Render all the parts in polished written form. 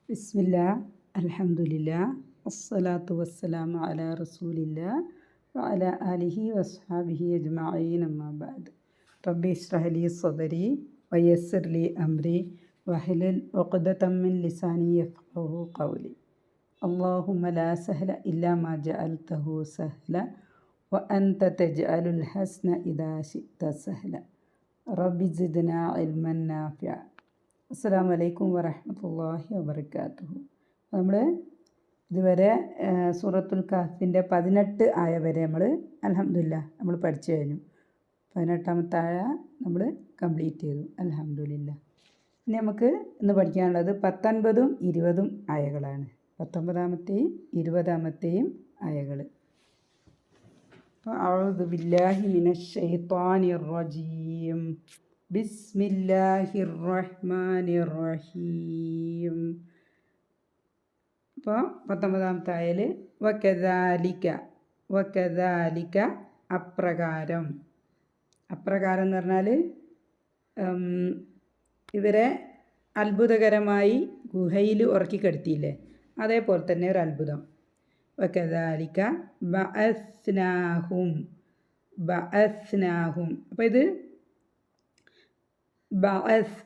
ബിസ്മില്ലാ അൽഹംദുലില്ലാ അസ്സലാത്തു വസ്സലാമു അലാ റസൂലില്ലാ വഅലാ ആലിഹി വസ്ഹാബിഹി അജ്മഈൻ അമ്മാ ബഅദ്. റബ്ബി ഇശ്റഹ് ലി സദ്രി വയസ്സിർ ലി അംരി വഹ്ലുൽ ഉഖ്ദതം മിൻ ലിസാനി യഫ്ഖഹു ഖൗലി. അല്ലാഹുമ്മ ലാ സഹല ഇല്ലാ മാ ജഅൽതഹു സഹ്ല വഅൻത തജ്അലുൽ ഹസ്ന ഇദാ ശിഅ്ത സഹ്ല. റബ്ബി സിദ്നാ ഇൽമൻ നാഫിഅ. അസ്സലാമു അലൈക്കും വറഹ്മത്തുള്ളാഹി വബറകാതുഹു. നമ്മൾ ഇതുവരെ സൂറത്തുൽ കഹ്ഫിൻ്റെ 18 ആയ വരെ നമ്മൾ അൽഹംദുലില്ലാ നമ്മൾ പഠിച്ചു കഴിഞ്ഞു. 18ാമത്തെ ആയ നമ്മൾ കംപ്ലീറ്റ് ചെയ്തു അൽഹംദുലില്ലാ. ഇനി നമുക്ക് ഇന്ന് പഠിക്കാനുള്ളത് 19ഉം 20ഉം ആയകളാണ്. 19ാമത്തെയും 20ാമത്തെയും ആയകൾ. അഊദു ബില്ലാഹി മിനശ് ശൈത്വാനിർ റജീം. ബിസ്മില്ലാഹിർ റഹ്മാനിർ റഹീം. അപ്പോൾ 19ാമത്തെ ആയൽ വകദാലിക അപ്രകാരം. അപ്രകാരം എന്ന് പറഞ്ഞാൽ ഇവരെ അത്ഭുതകരമായി ഗുഹയിൽ ഉറക്കിക്കെടുത്തിയില്ലേ, അതേപോലെ തന്നെ ഒരു അത്ഭുതം. വകദാലിക ബഅസ്നാഹും. അപ്പോൾ ഇത് ബഅസ്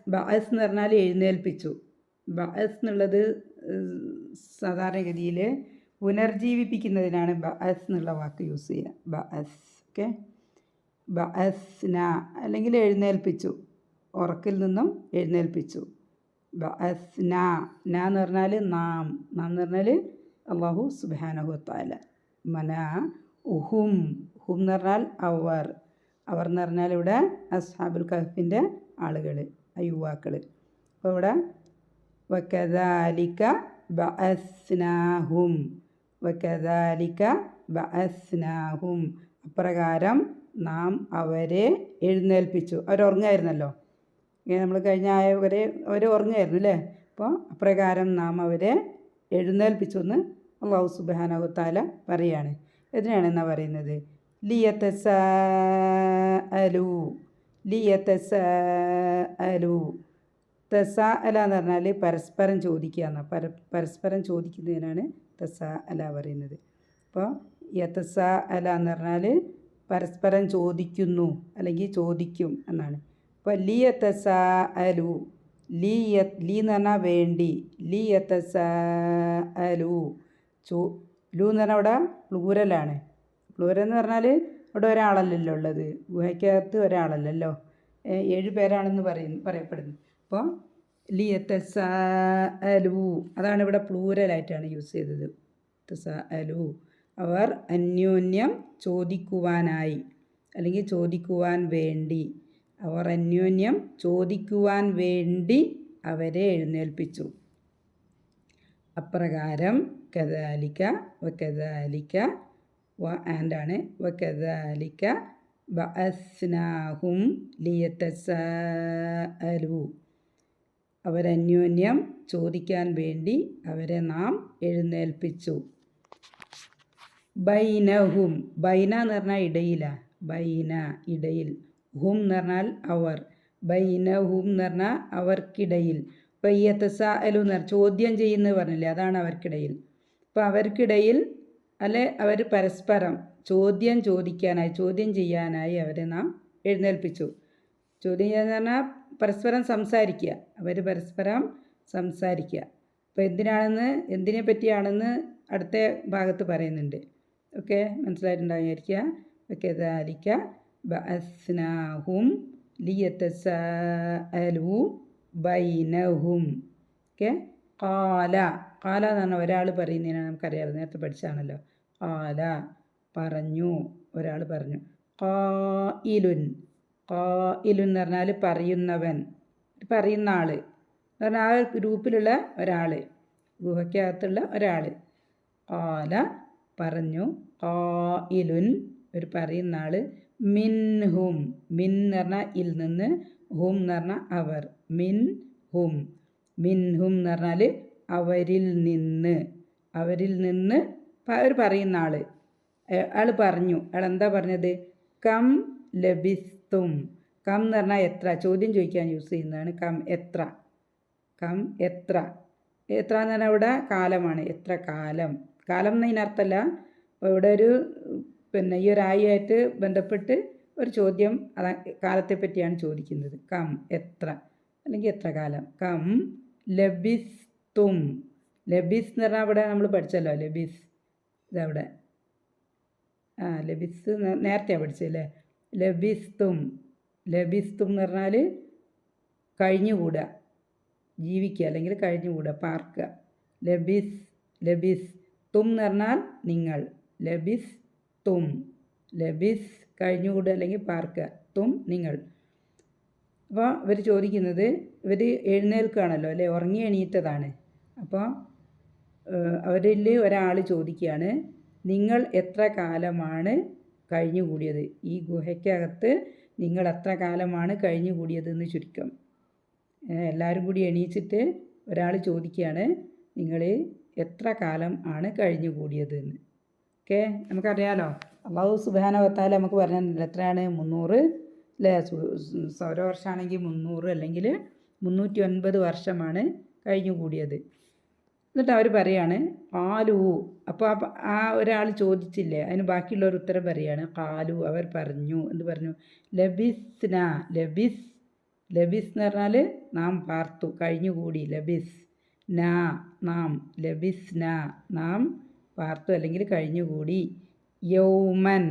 എന്ന് പറഞ്ഞാൽ എഴുന്നേൽപ്പിച്ചു. ബഅസ് എന്നുള്ളത് സാധാരണഗതിയിൽ പുനർജീവിപ്പിക്കുന്നതിനാണ് ബഅസ് എന്നുള്ള വാക്ക് യൂസ് ചെയ്യുക. ബഅസ്. ഓക്കെ. ബഅസ്ന അല്ലെങ്കിൽ എഴുന്നേൽപ്പിച്ചു, ഉറക്കിൽ നിന്നും എഴുന്നേൽപ്പിച്ചു. ബഅസ്ന എന്ന് പറഞ്ഞാൽ നാം എന്ന് പറഞ്ഞാൽ അല്ലാഹു സുബ്ഹാനഹു വതആല. ഹും എന്ന് പറഞ്ഞാൽ അവർ എന്ന് പറഞ്ഞാൽ ഇവിടെ അസ്ഹാബുൽ കഹ്ഫിൻ്റെ ആളുകൾ, യുവാക്കൾ. അപ്പോൾ ഇവിടെ വകദാലിക ബഅസ്നാഹും. അപ്രകാരം നാം അവരെ എഴുന്നേൽപ്പിച്ചു. അവരുറങ്ങായിരുന്നല്ലോ, നമ്മൾ കഴിഞ്ഞ ആയ വരെ അവർ ഉറങ്ങുമായിരുന്നു അല്ലേ. അപ്പോൾ അപ്രകാരം നാം അവരെ എഴുന്നേൽപ്പിച്ചു എന്ന് അല്ലാഹു സുബ്ഹാനഹു വതആല പറയാണ്. എന്തിനാണെന്നാണ് പറയുന്നത്? ലിയതസാഅലു. തസാഅല എന്ന് പറഞ്ഞാൽ പരസ്പരം ചോദിക്കുക എന്നാണ്. പരസ്പരം ചോദിക്കുന്നതിനാണ് തസാഅല പറയുന്നത്. അപ്പോൾ യതസാഅല എന്ന് പറഞ്ഞാൽ പരസ്പരം ചോദിക്കുന്നു അല്ലെങ്കിൽ ചോദിക്കും എന്നാണ്. അപ്പോൾ ലിയതസാഅലു. ലി എന്ന് പറഞ്ഞാൽ വേണ്ടി. ലിയതസാഅലു. ലു എന്ന് പറഞ്ഞാൽ അവിടെ പ്ലൂരലാണ്. പ്ലൂരൽ എന്ന് പറഞ്ഞാൽ അവിടെ ഒരാളല്ലല്ലോ ഉള്ളത്, ഗുഹയ്ക്കകത്ത് ഒരാളല്ലല്ലോ, 7 പേരാണെന്ന് പറയപ്പെടുന്നു. അപ്പോൾ ലിയതസാഅലു അതാണ് ഇവിടെ പ്ലൂരലായിട്ടാണ് യൂസ് ചെയ്തത്. തസാഅലു അവർ അന്യോന്യം ചോദിക്കുവാനായി അല്ലെങ്കിൽ ചോദിക്കുവാൻ വേണ്ടി. അവർ അന്യോന്യം ചോദിക്കുവാൻ വേണ്ടി അവരെ എഴുന്നേൽപ്പിച്ചു. അപ്രകാരം വകദാലിക ആൻഡാണ്. വകദാലിക ബഅസ്നാഹും ലിയതസാഅലു. അവരന്യോന്യം ചോദിക്കാൻ വേണ്ടി അവരെ നാം എഴുന്നേൽപ്പിച്ചു. ബൈനഹും. ബൈന എന്ന് പറഞ്ഞാൽ ഇടയിലാണ്. ബൈന ഇടയിൽ. ഹും എന്ന് പറഞ്ഞാൽ അവർ. ബൈനഹും എന്ന് പറഞ്ഞാൽ അവർക്കിടയിൽ. ഇപ്പോൾ യതസാഅലു എന്ന് പറഞ്ഞാൽ ചോദ്യം ചെയ്യുന്നത് പറഞ്ഞില്ലേ, അതാണ് അവർക്കിടയിൽ. അപ്പോൾ അവർക്കിടയിൽ അല്ലെ അവർ പരസ്പരം ചോദ്യം ചെയ്യാനായി അവരെ നാം എഴുന്നേൽപ്പിച്ചു. ചോദ്യം ചെയ്യാന്ന് പറഞ്ഞാൽ പരസ്പരം സംസാരിക്കുക. അവർ പരസ്പരം സംസാരിക്കുക. അപ്പോൾ എന്തിനെ പറ്റിയാണെന്ന് അടുത്ത ഭാഗത്ത് പറയുന്നുണ്ട്. ഓക്കെ, മനസ്സിലായിട്ടുണ്ടാവുമായിരിക്കുക. വകദാലിക ബഅസ്നാഹും ലിയതസാഅലു ബൈനഹും. ഓക്കെ. ഖാല എന്ന് പറഞ്ഞാൽ ഒരാൾ പറയുന്നതിനാണ് നമുക്കറിയാം, നേരത്തെ പഠിച്ചാണല്ലോ. ഖാല പറഞ്ഞു, ഒരാൾ പറഞ്ഞു. ഖായിലുൻ എന്ന് പറഞ്ഞാൽ പറയുന്നവൻ, പറയുന്ന ആൾ എന്ന് പറഞ്ഞാൽ ആ ഗ്രൂപ്പിലുള്ള ഒരാൾ, ഗുഹയ്ക്കകത്തുള്ള ഒരാൾ. ഖാല പറഞ്ഞു. ഖായിലുൻ ഒരു പറയുന്ന ആൾ. മിൻഹും എന്ന് പറഞ്ഞാൽ ഇൽ നിന്ന്, ഹും എന്ന് പറഞ്ഞാൽ അവർ. മിൻഹും എന്ന് പറഞ്ഞാൽ അവരിൽ നിന്ന്. ഒരു പറയുന്ന ആൾ. അയാൾ പറഞ്ഞു. അയാൾ എന്താ പറഞ്ഞത്? കം ലബിസ്തും. കം എന്ന് പറഞ്ഞാൽ എത്ര, ചോദ്യം ചോദിക്കാൻ യൂസ് ചെയ്യുന്നതാണ്. കം എത്ര. എത്ര എന്ന് പറഞ്ഞാൽ ഇവിടെ കാലമാണ്. എത്ര കാലം, കാലം എന്നതിനർത്ഥമല്ല. അപ്പോൾ ഇവിടെ ഒരു ഈ ഒരു ആയിട്ട് ബന്ധപ്പെട്ട് ഒരു ചോദ്യം കാലത്തെ പറ്റിയാണ് ചോദിക്കുന്നത്. കം എത്ര, അല്ലെങ്കിൽ എത്ര കാലം. കം ലബിസ്തും. ലബിസ് എന്ന് പറഞ്ഞാൽ ഇവിടെ നമ്മൾ പഠിച്ചല്ലോ. ലബിസ് ഇതവിടെ ലബിസ് നേരത്തെ പഠിച്ചല്ലേ. ലബിസ്തും. ലബിസ്തും എന്ന് പറഞ്ഞാൽ കഴിഞ്ഞുകൂടുക, ജീവിക്കുക, അല്ലെങ്കിൽ കഴിഞ്ഞുകൂടുക, പാർക്കുക. ലബിസ് ലബിസ് തും എന്ന് പറഞ്ഞാൽ നിങ്ങൾ. ലബിസ് തും. ലബിസ് കഴിഞ്ഞുകൂടുക അല്ലെങ്കിൽ പാർക്കുക. തും നിങ്ങൾ. അപ്പോൾ ഇവർ ചോദിക്കുന്നത്, ഇവർ എഴുന്നേൽക്കുകയാണല്ലോ അല്ലേ, ഉറങ്ങി എണീറ്റതാണ്. അപ്പോൾ അവരിൽ ഒരാൾ ചോദിക്കുകയാണ്, നിങ്ങൾ എത്ര കാലമാണ് കഴിഞ്ഞുകൂടിയത്, ഈ ഗുഹയ്ക്കകത്ത് നിങ്ങൾ എത്ര കാലമാണ് കഴിഞ്ഞുകൂടിയതെന്ന് ചുരുക്കം. എല്ലാവരും കൂടി എണീച്ചിട്ട് ഒരാൾ ചോദിക്കുകയാണ്, നിങ്ങൾ എത്ര കാലം ആണ് കഴിഞ്ഞുകൂടിയതെന്ന്. ഓക്കെ, നമുക്കറിയാലോ അല്ലാഹു സുബ്ഹാനഹു വ തആല നമുക്ക് പറഞ്ഞു തന്നില്ല എത്രയാണ് 300 അല്ലേ. സൗരവർഷമാണെങ്കിൽ 300 അല്ലെങ്കിൽ 309 വർഷമാണ് കഴിഞ്ഞുകൂടിയത്. എന്നിട്ട് അവർ പറയാണ് കാലു. അപ്പോൾ ആ ഒരാൾ ചോദിച്ചില്ലേ, അതിന് ബാക്കിയുള്ളവർ ഉത്തരം പറയാണ്. കാലു, അവർ പറഞ്ഞു. എന്ത് പറഞ്ഞു? ലബിസ്ന. ലബിസ് ലബിസ് എന്ന് പറഞ്ഞാൽ നാം പാർത്തു, കഴിഞ്ഞുകൂടി. ലബിസ് നാ, നാം. ലബിസ്ന, നാം പാർത്തു അല്ലെങ്കിൽ കഴിഞ്ഞുകൂടി. യൗമൻ.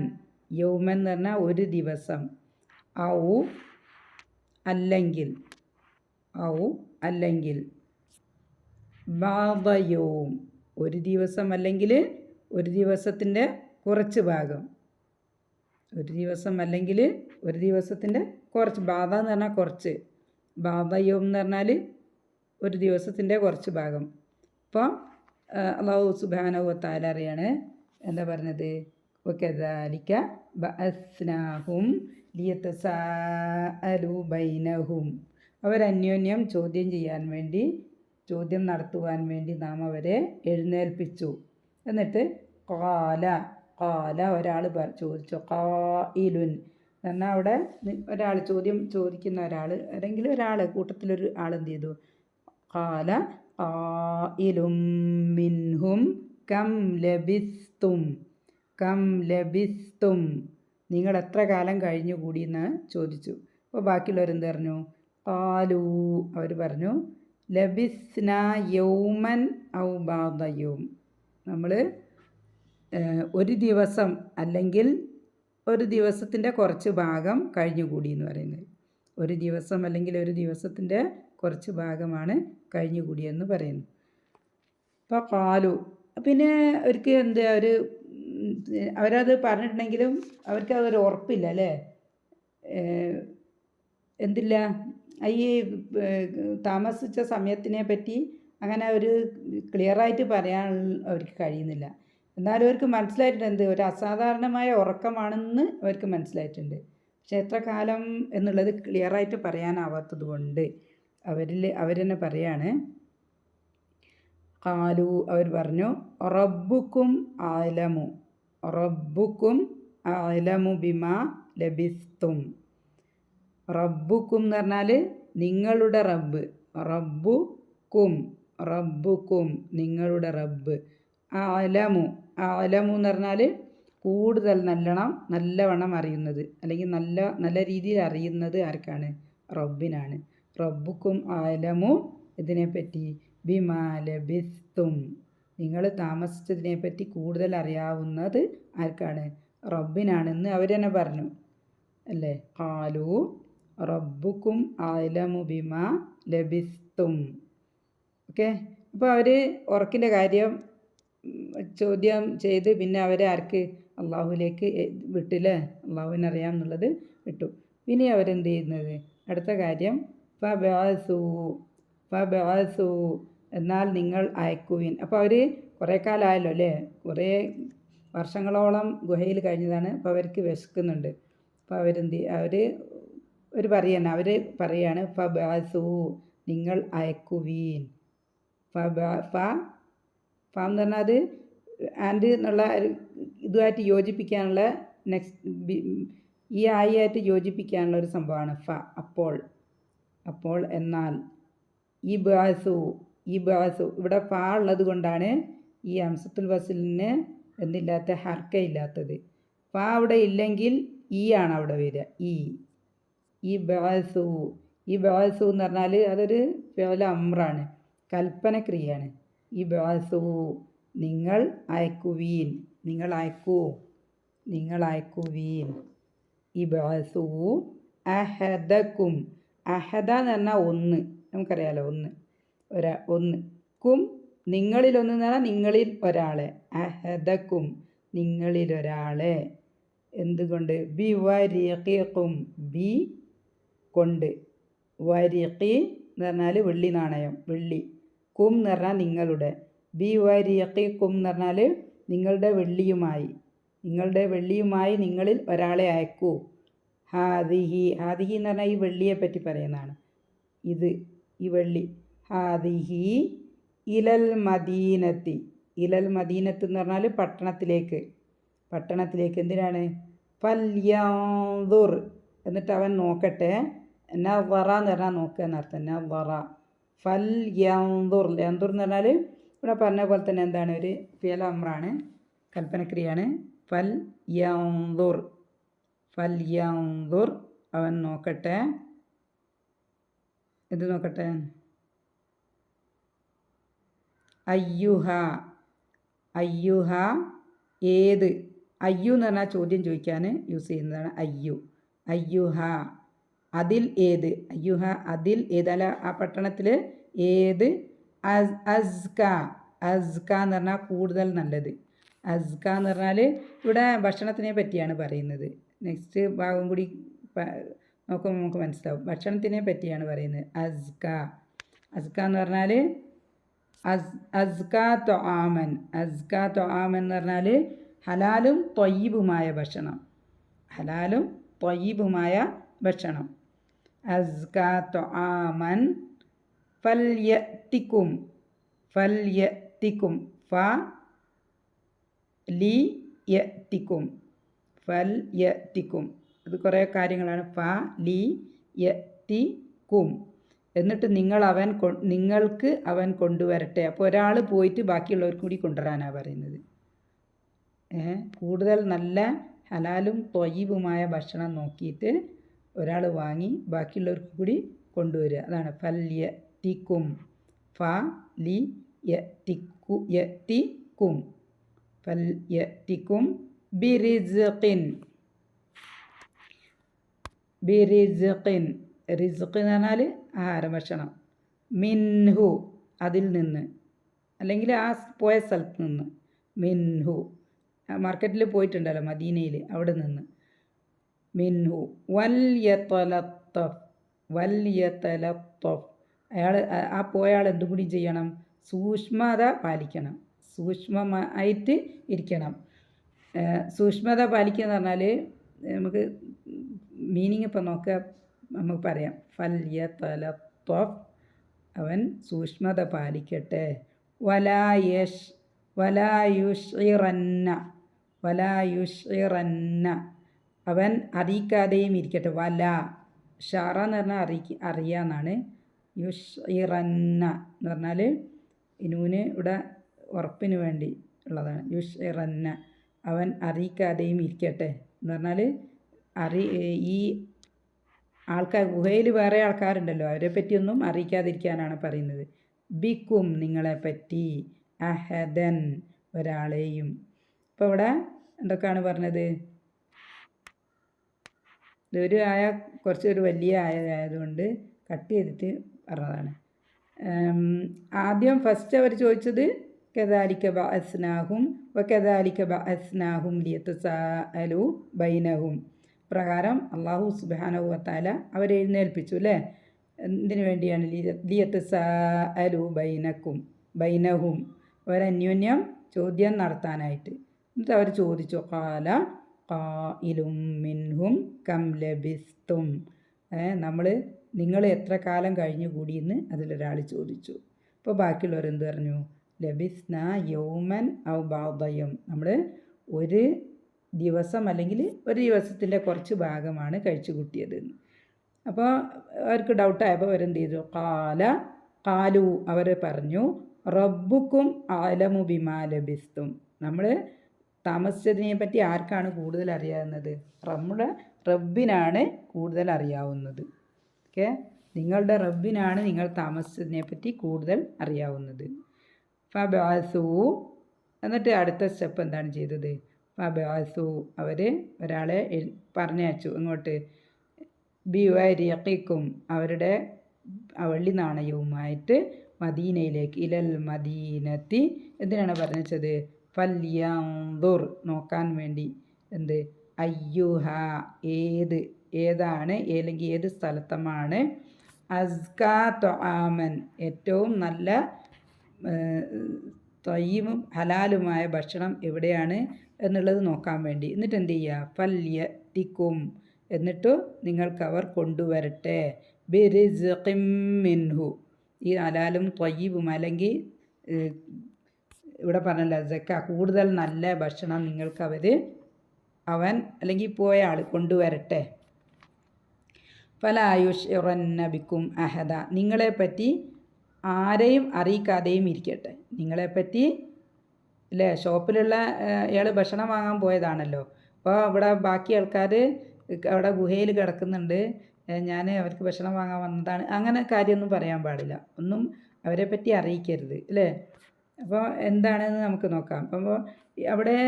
യൗമൻ എന്ന് പറഞ്ഞാൽ ഒരു ദിവസം. ഔ അല്ലെങ്കിൽ. ഔ അല്ലെങ്കിൽ. ബാദയവും, ഒരു ദിവസം അല്ലെങ്കിൽ ഒരു ദിവസത്തിൻ്റെ കുറച്ച് ഭാഗം. ഒരു ദിവസം അല്ലെങ്കിൽ ഒരു ദിവസത്തിൻ്റെ കുറച്ച്. ബാധ എന്ന് പറഞ്ഞാൽ കുറച്ച്. ബാധയവും എന്ന് പറഞ്ഞാൽ ഒരു ദിവസത്തിൻ്റെ കുറച്ച് ഭാഗം. അപ്പോൾ അല്ലാഹു സുബ്ഹാനഹു വ തആല അറിയാണ് എന്താ പറഞ്ഞത്? വകദാലിക ബഅസ്നാഹും ലിയതസാഅലു ബൈനഹും. അവരന്യോന്യം ചോദ്യം നടത്തുവാൻ വേണ്ടി നാം അവരെ എഴുന്നേൽപ്പിച്ചു. എന്നിട്ട് ഖാല. ഖാല ഒരാൾ ചോദിച്ചു. ഖായിലുൻ എന്നാൽ അവിടെ ഒരാൾ ചോദിക്കുന്ന ഒരാൾ, അല്ലെങ്കിൽ ഒരാൾ കൂട്ടത്തിലൊരു ആൾ എന്ത് ചെയ്തു? ഖാല ഖായിലും മിൻഹും കം ലബിസ്തും. കം ലബിസ്തും, നിങ്ങൾ എത്ര കാലം കഴിഞ്ഞുകൂടിയെന്ന് ചോദിച്ചു. അപ്പോൾ ബാക്കിയുള്ളവരെന്ത് പറഞ്ഞു? ഖാലു, അവർ പറഞ്ഞു ലബിസ്ന യൗമൻ ഔ ബാദ യൗം. നമ്മൾ ഒരു ദിവസം അല്ലെങ്കിൽ ഒരു ദിവസത്തിൻ്റെ കുറച്ച് ഭാഗം കഴിഞ്ഞുകൂടി എന്ന് പറയുന്നത്. ഒരു ദിവസം അല്ലെങ്കിൽ ഒരു ദിവസത്തിൻ്റെ കുറച്ച് ഭാഗമാണ് കഴിഞ്ഞുകൂടിയെന്ന് പറയുന്നു. അപ്പോൾ കാലു, പിന്നെ അവർക്ക് എന്താ അവരത് പറഞ്ഞിട്ടുണ്ടെങ്കിലും അവർക്ക് അതൊരു ഉറപ്പില്ല അല്ലേ. എന്തില്ല, ഈ താമസിച്ച സമയത്തിനെ പറ്റി അങ്ങനെ ഒരു ക്ലിയറായിട്ട് പറയാൻ അവർക്ക് കഴിയുന്നില്ല. എന്നാലും അവർക്ക് മനസ്സിലായിട്ടുണ്ട് ഒരു അസാധാരണമായ ഉറക്കമാണെന്ന് അവർക്ക് മനസ്സിലായിട്ടുണ്ട്. പക്ഷെ എത്ര കാലം എന്നുള്ളത് ക്ലിയറായിട്ട് പറയാനാവാത്തത് കൊണ്ട് അവർ തന്നെ പറയാണ്. ഖാലു, അവർ പറഞ്ഞു റബ്ബുക്കും ആലമു. റബ്ബുക്കും ആലമു ബിമാ ലബിസ്തും. റബ്ബുക്കും എന്ന് പറഞ്ഞാൽ നിങ്ങളുടെ റബ്ബ്. റബ്ബുക്കും. റബ്ബുക്കും നിങ്ങളുടെ റബ്ബ്. ആലമു. ആലമു എന്ന് പറഞ്ഞാൽ കൂടുതൽ നല്ലവണ്ണം അറിയുന്നത്, അല്ലെങ്കിൽ നല്ല രീതിയിൽ അറിയുന്നത് ആർക്കാണ്? റബ്ബിനാണ്. റബ്ബുക്കും ആലമു ഇതിനെപ്പറ്റി ബിമാ ലബിസ്തും, നിങ്ങൾ താമസിച്ചതിനെപ്പറ്റി കൂടുതൽ അറിയാവുന്നത് ആർക്കാണ്? റബ്ബിനാണെന്ന് അവർ തന്നെ പറഞ്ഞു അല്ലേ. ഖാലു റബ്ബുക്കും ആലമു ബിമാ ലബിസ്തും. ഓക്കെ, അപ്പോൾ അവർ ഉറക്കിൻ്റെ കാര്യം ചോദ്യം ചെയ്ത് പിന്നെ അവരെ ആർക്ക്? അള്ളാഹുവിലേക്ക് വിട്ടില്ലേ. അള്ളാഹുവിനറിയാം എന്നുള്ളത് വിട്ടു. പിന്നെ അവരെന്ത് ചെയ്യുന്നത്? അടുത്ത കാര്യം ഫബഅസു എന്നാൽ നിങ്ങൾ അയക്കുവിൻ. അപ്പോൾ അവർ കുറേ കാലമായല്ലോ അല്ലേ, കുറേ വർഷങ്ങളോളം ഗുഹയിൽ കഴിഞ്ഞതാണ്. അപ്പോൾ അവർക്ക് വിശക്കുന്നുണ്ട്. അപ്പോൾ അവർ പറയാണ് ഫബഅസു നിങ്ങൾ അയക്കുവീൻ. ഫ എന്ന് പറഞ്ഞാൽ അത് ആൻഡ് എന്നുള്ള ഇതുമായിട്ട് യോജിപ്പിക്കാനുള്ള ഈ ആയിട്ട് യോജിപ്പിക്കാനുള്ള ഒരു സംഭവമാണ് ഫ. അപ്പോൾ എന്നാൽ ഈ ബാസു ഈ ബാസു ഇവിടെ ഫാ ഉള്ളത് കൊണ്ടാണ് ഈ ഹംസത്തുൽ വസ്ലിന് എന്തില്ലാത്ത ഹർക്കയില്ലാത്തത്. ഫാ അവിടെ ഇല്ലെങ്കിൽ ഈ ആണ് അവിടെ വരിക. ഈ ബാസു എന്ന് പറഞ്ഞാൽ അതൊരു ഫിഅൽ അംറാണ്, കൽപ്പന ക്രിയയാണ്. ഈ ബാസു നിങ്ങൾ അയക്കുവീൻ, നിങ്ങൾ അയക്കുവീൻ. ഈ ബാസു അഹദക്കും. അഹദ എന്ന് പറഞ്ഞാൽ ഒന്ന്, നമുക്കറിയാലോ ഒന്ന്, ഒന്ന്. കും നിങ്ങളിലൊന്ന് എന്ന് പറഞ്ഞാൽ നിങ്ങളിൽ ഒരാളെ. അഹദക്കും നിങ്ങളിലൊരാളെ. എന്തുകൊണ്ട്? ബി വരിഖിക്കും, ബി കൊണ്ട്. വരിഖി എന്ന് പറഞ്ഞാൽ വെള്ളി നാണയം, വെള്ളി. കും എന്ന് പറഞ്ഞാൽ നിങ്ങളുടെ. ബി വരിഖിക്കും എന്ന് പറഞ്ഞാൽ നിങ്ങളുടെ വെള്ളിയുമായി, നിങ്ങളിൽ ഒരാളെ അയക്കൂ. ഹാദിഹി എന്ന് പറഞ്ഞാൽ ഈ വെള്ളിയെ പറ്റി പറയുന്നതാണ്. ഇത് ഈ വെള്ളി. ഹാദിഹി ഇലൽ മദീനത്തി എന്ന് പറഞ്ഞാൽ പട്ടണത്തിലേക്ക്. എന്തിനാണ്? ഫല്യൻദുർ എന്നിട്ട് അവൻ നോക്കട്ടെ. നവറ എന്ന് പറഞ്ഞാൽ നോക്കുക എന്നർത്ഥം. നവറ ഫല്യൻദുർ. യൻദുർ എന്ന് പറഞ്ഞാൽ ഇവിടെ പറഞ്ഞ പോലെ തന്നെ എന്താണ്? ഒരു ഫിഅൽ അംറാണ്, കൽപ്പനക്രിയയാണ്. ഫല്യൻദുർ അവൻ നോക്കട്ടെ. എന്ത് നോക്കട്ടെ? അയ്യുഹ ഏത്. അയ്യു എന്ന് പറഞ്ഞാൽ ചോദ്യം ചോദിക്കാൻ യൂസ് ചെയ്യുന്നതാണ് അയ്യുഹ അതിൽ ഏത്. അയ്യുഹ അതിൽ ഏത്, അല്ല ആ പട്ടണത്തിൽ ഏത്. അസ്ക എന്ന് പറഞ്ഞാൽ കൂടുതൽ നല്ലത്. അസ്ക എന്ന് പറഞ്ഞാൽ ഇവിടെ ഭക്ഷണത്തിനെ പറ്റിയാണ് പറയുന്നത്. നെക്സ്റ്റ് ഭാഗം കൂടി നോക്കുമ്പോൾ നമുക്ക് മനസ്സിലാവും. ഭക്ഷണത്തിനെ പറ്റിയാണ് പറയുന്നത്. അസ്ക എന്ന് പറഞ്ഞാൽ അസ്ക ത്വആമൻ എന്ന് പറഞ്ഞാൽ ഹലാലും ത്വയ്യിബുമായ ഭക്ഷണം. അസ്ക ത്വആമൻ ഫല്യത്തിക്കും ഫല്യത്തിക്കും അത് കുറേ കാര്യങ്ങളാണ്. ഫലിയത്തിക്കും എന്നിട്ട് നിങ്ങൾക്ക് അവൻ കൊണ്ടുവരട്ടെ. അപ്പോൾ ഒരാൾ പോയിട്ട് ബാക്കിയുള്ളവർക്ക് കൂടി കൊണ്ടുവരാനാണ് പറയുന്നത്. കൂടുതൽ നല്ല ഹലാലും ത്വയ്യിബുമായ ഭക്ഷണം നോക്കിയിട്ട് ഒരാൾ വാങ്ങി ബാക്കിയുള്ളവർക്ക് കൂടി കൊണ്ടുവരിക. അതാണ് ഫല്യത്തിക്കും. ഫല്യത്തിക്കും ബിറിസ്ഖിൻ. റിസ്ഖ് എന്ന് പറഞ്ഞാൽ ആഹാര ഭക്ഷണം. മിൻഹു അതിൽ നിന്ന്, അല്ലെങ്കിൽ ആ പോയ സ്ഥലത്ത് നിന്ന്. മിൻഹു മാർക്കറ്റിൽ പോയിട്ടുണ്ടല്ലോ മദീനയിൽ, അവിടെ നിന്ന്. മിൻഹു വല്യതലത്തഫ് അയാൾ ആ പോയ ആൾ എന്തും കൂടി ചെയ്യണം? സൂക്ഷ്മത പാലിക്കണം, സൂക്ഷ്മമായിട്ട് ഇരിക്കണം. സൂക്ഷ്മത പാലിക്കുക എന്ന് പറഞ്ഞാൽ നമുക്ക് മീനിങ് ഇപ്പം നോക്കുക, നമുക്ക് പറയാം. ഫല്യതലത്തഫ് അവൻ സൂക്ഷ്മത പാലിക്കട്ടെ. വലായുഷ്ഇറന്ന അവൻ അറിയിക്കാതെയും ഇരിക്കട്ടെ. ഷറ എന്ന് പറഞ്ഞാൽ അറിയാന്നാണ്. യുഷ്ഇറന്ന എന്ന് പറഞ്ഞാൽ നൂന് ഇവിടെ ഉറപ്പിന് വേണ്ടി ഉള്ളതാണ്. യുഷ്ഇറന്ന അവൻ അറിയിക്കാതെയും ഇരിക്കട്ടെ എന്ന് പറഞ്ഞാൽ ഈ ആൾക്കാർ ഗുഹയിൽ വേറെ ആൾക്കാരുണ്ടല്ലോ, അവരെ പറ്റിയൊന്നും അറിയിക്കാതിരിക്കാനാണ് പറയുന്നത്. ബിക്കും നിങ്ങളെപ്പറ്റി, അഹദൻ ഒരാളെയും. അപ്പോൾ ഇവിടെ എന്തൊക്കെയാണ് പറഞ്ഞത്? ഇതൊരു കുറച്ചൊരു വലിയ ആയതുകൊണ്ട് കട്ട് ചെയ്തിട്ട് പറഞ്ഞതാണ്. ആദ്യം ഫസ്റ്റ് അവർ ചോദിച്ചത് കദാലിക ബഅസ്നാഹും ലിയതസാഅലു ബൈനഹും പ്രകാരം അല്ലാഹു സുബ്ഹാനഹു വതആല അവരെ എഴുന്നേൽപ്പിച്ചു അല്ലേ? എന്തിനു വേണ്ടിയാണ്? ലിയതസാഅലു ബൈനഹും അവരന്യോന്യം ചോദ്യം നടത്താനായിട്ട്. എന്നിട്ട് അവർ ചോദിച്ചു. ഖാല ഖായിലും മിൻഹും കം ലബിസ്തും നിങ്ങൾ എത്ര കാലം കഴിഞ്ഞു കൂടിയെന്ന് അതിലൊരാൾ ചോദിച്ചു. അപ്പോൾ ബാക്കിയുള്ളവർ എന്ത് പറഞ്ഞു? ലബിസ്ന യൗമൻ ഔ ബഅദയം നമ്മൾ ഒരു ദിവസം അല്ലെങ്കിൽ ഒരു ദിവസത്തിൻ്റെ കുറച്ച് ഭാഗമാണ് കഴിച്ചു കൂട്ടിയത്. അപ്പോൾ അവർക്ക് ഡൗട്ടായപ്പോൾ അവരെന്ത് ചെയ്തു? ഖാല കാലു അവർ പറഞ്ഞു റബ്ബുക്കും ആലമു ബിമാ ലബിസ്തും, നമ്മൾ താമസിച്ചതിനെ പറ്റി ആർക്കാണ് കൂടുതൽ അറിയാവുന്നത്? നമ്മുടെ റബ്ബിനാണ് കൂടുതൽ അറിയാവുന്നത്. ഓക്കെ, നിങ്ങളുടെ റബ്ബിനാണ് നിങ്ങൾ താമസിച്ചതിനെ പറ്റി കൂടുതൽ അറിയാവുന്നത്. ഫബഅസു, എന്നിട്ട് അടുത്ത സ്റ്റെപ്പ് എന്താണ് ചെയ്തത്? ഫബഅസു, അവർ ഒരാളെ പറഞ്ഞയച്ചു. ഇങ്ങോട്ട് ബിവരിയഖിക്കും, അവരുടെ വെള്ളി നാണയവുമായിട്ട് മദീനയിലേക്ക്. ഇലൽ മദീനത്തി, എന്തിനാണ് പറഞ്ഞത്? ഫല്യൻദുർ, നോക്കാൻ വേണ്ടി. എന്ത്? അയ്യുഹ, ഏതാണ്, അല്ലെങ്കിൽ ഏത് സ്ഥലത്തമാണ് അസ്കാ ത്വആമൻ, ഏറ്റവും നല്ല ത്വയ്യിബും ഹലാലുമായ ഭക്ഷണം എവിടെയാണ് എന്നുള്ളത് നോക്കാൻ വേണ്ടി. എന്നിട്ട് എന്ത് ചെയ്യുക? ഫല്യത്തിക്കും, എന്നിട്ട് നിങ്ങൾക്കവർ കൊണ്ടുവരട്ടെ. ബിറിസ്ഖിം മിൻഹു, ഈ ഹലാലും ത്വയ്യിബും, അല്ലെങ്കിൽ ഇവിടെ പറഞ്ഞല്ലോ സക്ക, കൂടുതൽ നല്ല ഭക്ഷണം നിങ്ങൾക്കവർ, അവൻ അല്ലെങ്കിൽ പോയ ആൾ കൊണ്ടുവരട്ടെ. ഫലാ യുശ്ഇറന്ന ബിക്കും അഹദ, നിങ്ങളെപ്പറ്റി ആരെയും അറിയിക്കാതെയും ഇരിക്കട്ടെ. നിങ്ങളെപ്പറ്റി അല്ലേ, ഷോപ്പിലുള്ള ഇയാൾ ഭക്ഷണം വാങ്ങാൻ പോയതാണല്ലോ, അപ്പോൾ ഇവിടെ ബാക്കി ആൾക്കാർ അവിടെ ഗുഹയിൽ കിടക്കുന്നുണ്ട്, ഞാൻ അവർക്ക് ഭക്ഷണം വാങ്ങാൻ വന്നതാണ്, അങ്ങനെ കാര്യമൊന്നും പറയാൻ പാടില്ല. ഒന്നും അവരെ പറ്റി അറിയിക്കരുത് അല്ലേ. അപ്പോൾ എന്താണെന്ന് നമുക്ക് നോക്കാം. അപ്പോൾ അവിടെ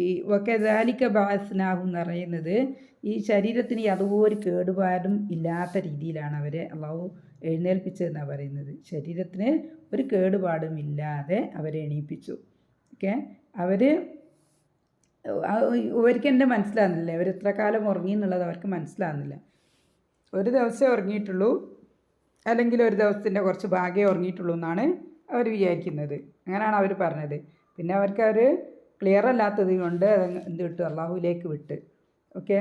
ഈ വകദാലിക ബഅസ്നാഹു എന്ന് പറയുന്നത്, ഈ ശരീരത്തിന് യാതൊരു കേടുപാടും ഇല്ലാത്ത രീതിയിലാണ് അവരെ അള്ളാഹു എഴുന്നേൽപ്പിച്ചതെന്നാണ് പറയുന്നത്. ശരീരത്തിന് ഒരു കേടുപാടും ഇല്ലാതെ അവരെ എണീപ്പിച്ചു. ഓക്കെ, അവർക്ക് എൻ്റെ മനസ്സിലാകുന്നില്ല, അവർ എത്ര കാലം ഉറങ്ങി എന്നുള്ളത് അവർക്ക് മനസ്സിലാകുന്നില്ല. ഒരു ദിവസമേ ഉറങ്ങിയിട്ടുള്ളൂ, അല്ലെങ്കിൽ ഒരു ദിവസത്തിൻ്റെ കുറച്ച് ഭാഗമേ ഉറങ്ങിയിട്ടുള്ളൂ എന്നാണ് അവർ വിചാരിക്കുന്നത്. അങ്ങനെയാണ് അവർ പറഞ്ഞത്. പിന്നെ അവർ ക്ലിയർ അല്ലാത്തത് കൊണ്ട് എന്ത് വിട്ടു? അള്ളാഹുവിലേക്ക് വിട്ട്. ഓക്കെ,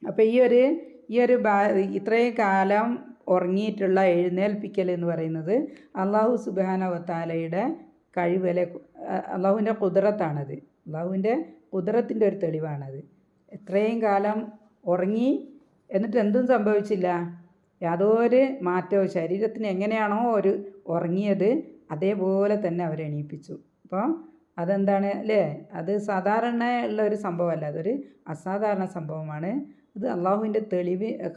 അപ്പോൾ ഈ ഒരു ഇത്രയും കാലം ഉറങ്ങിയിട്ടുള്ള എഴുന്നേൽപ്പിക്കൽ എന്ന് പറയുന്നത് അള്ളാഹു സുബ്ഹാനഹു വ തആലയുടെ കഴിവലെ, അള്ളാഹുവിൻ്റെ ഖുദ്റത്താണത്. അള്ളാഹുവിൻ്റെ ഖുദ്റത്തിൻ്റെ ഒരു തെളിവാണത്. എത്രയും കാലം ഉറങ്ങി, എന്നിട്ട് എന്തും സംഭവിച്ചില്ല, യാതൊരു മാറ്റവും. ശരീരത്തിന് എങ്ങനെയാണോ ഒരു ഉറങ്ങിയത് അതേപോലെ തന്നെ അവരെ എണീപ്പിച്ചു. അപ്പോൾ അതെന്താണ് അല്ലേ, അത് സാധാരണ ഉള്ള ഒരു സംഭവമല്ല, അതൊരു അസാധാരണ സംഭവമാണ്. ഇത് അള്ളാഹുവിൻ്റെ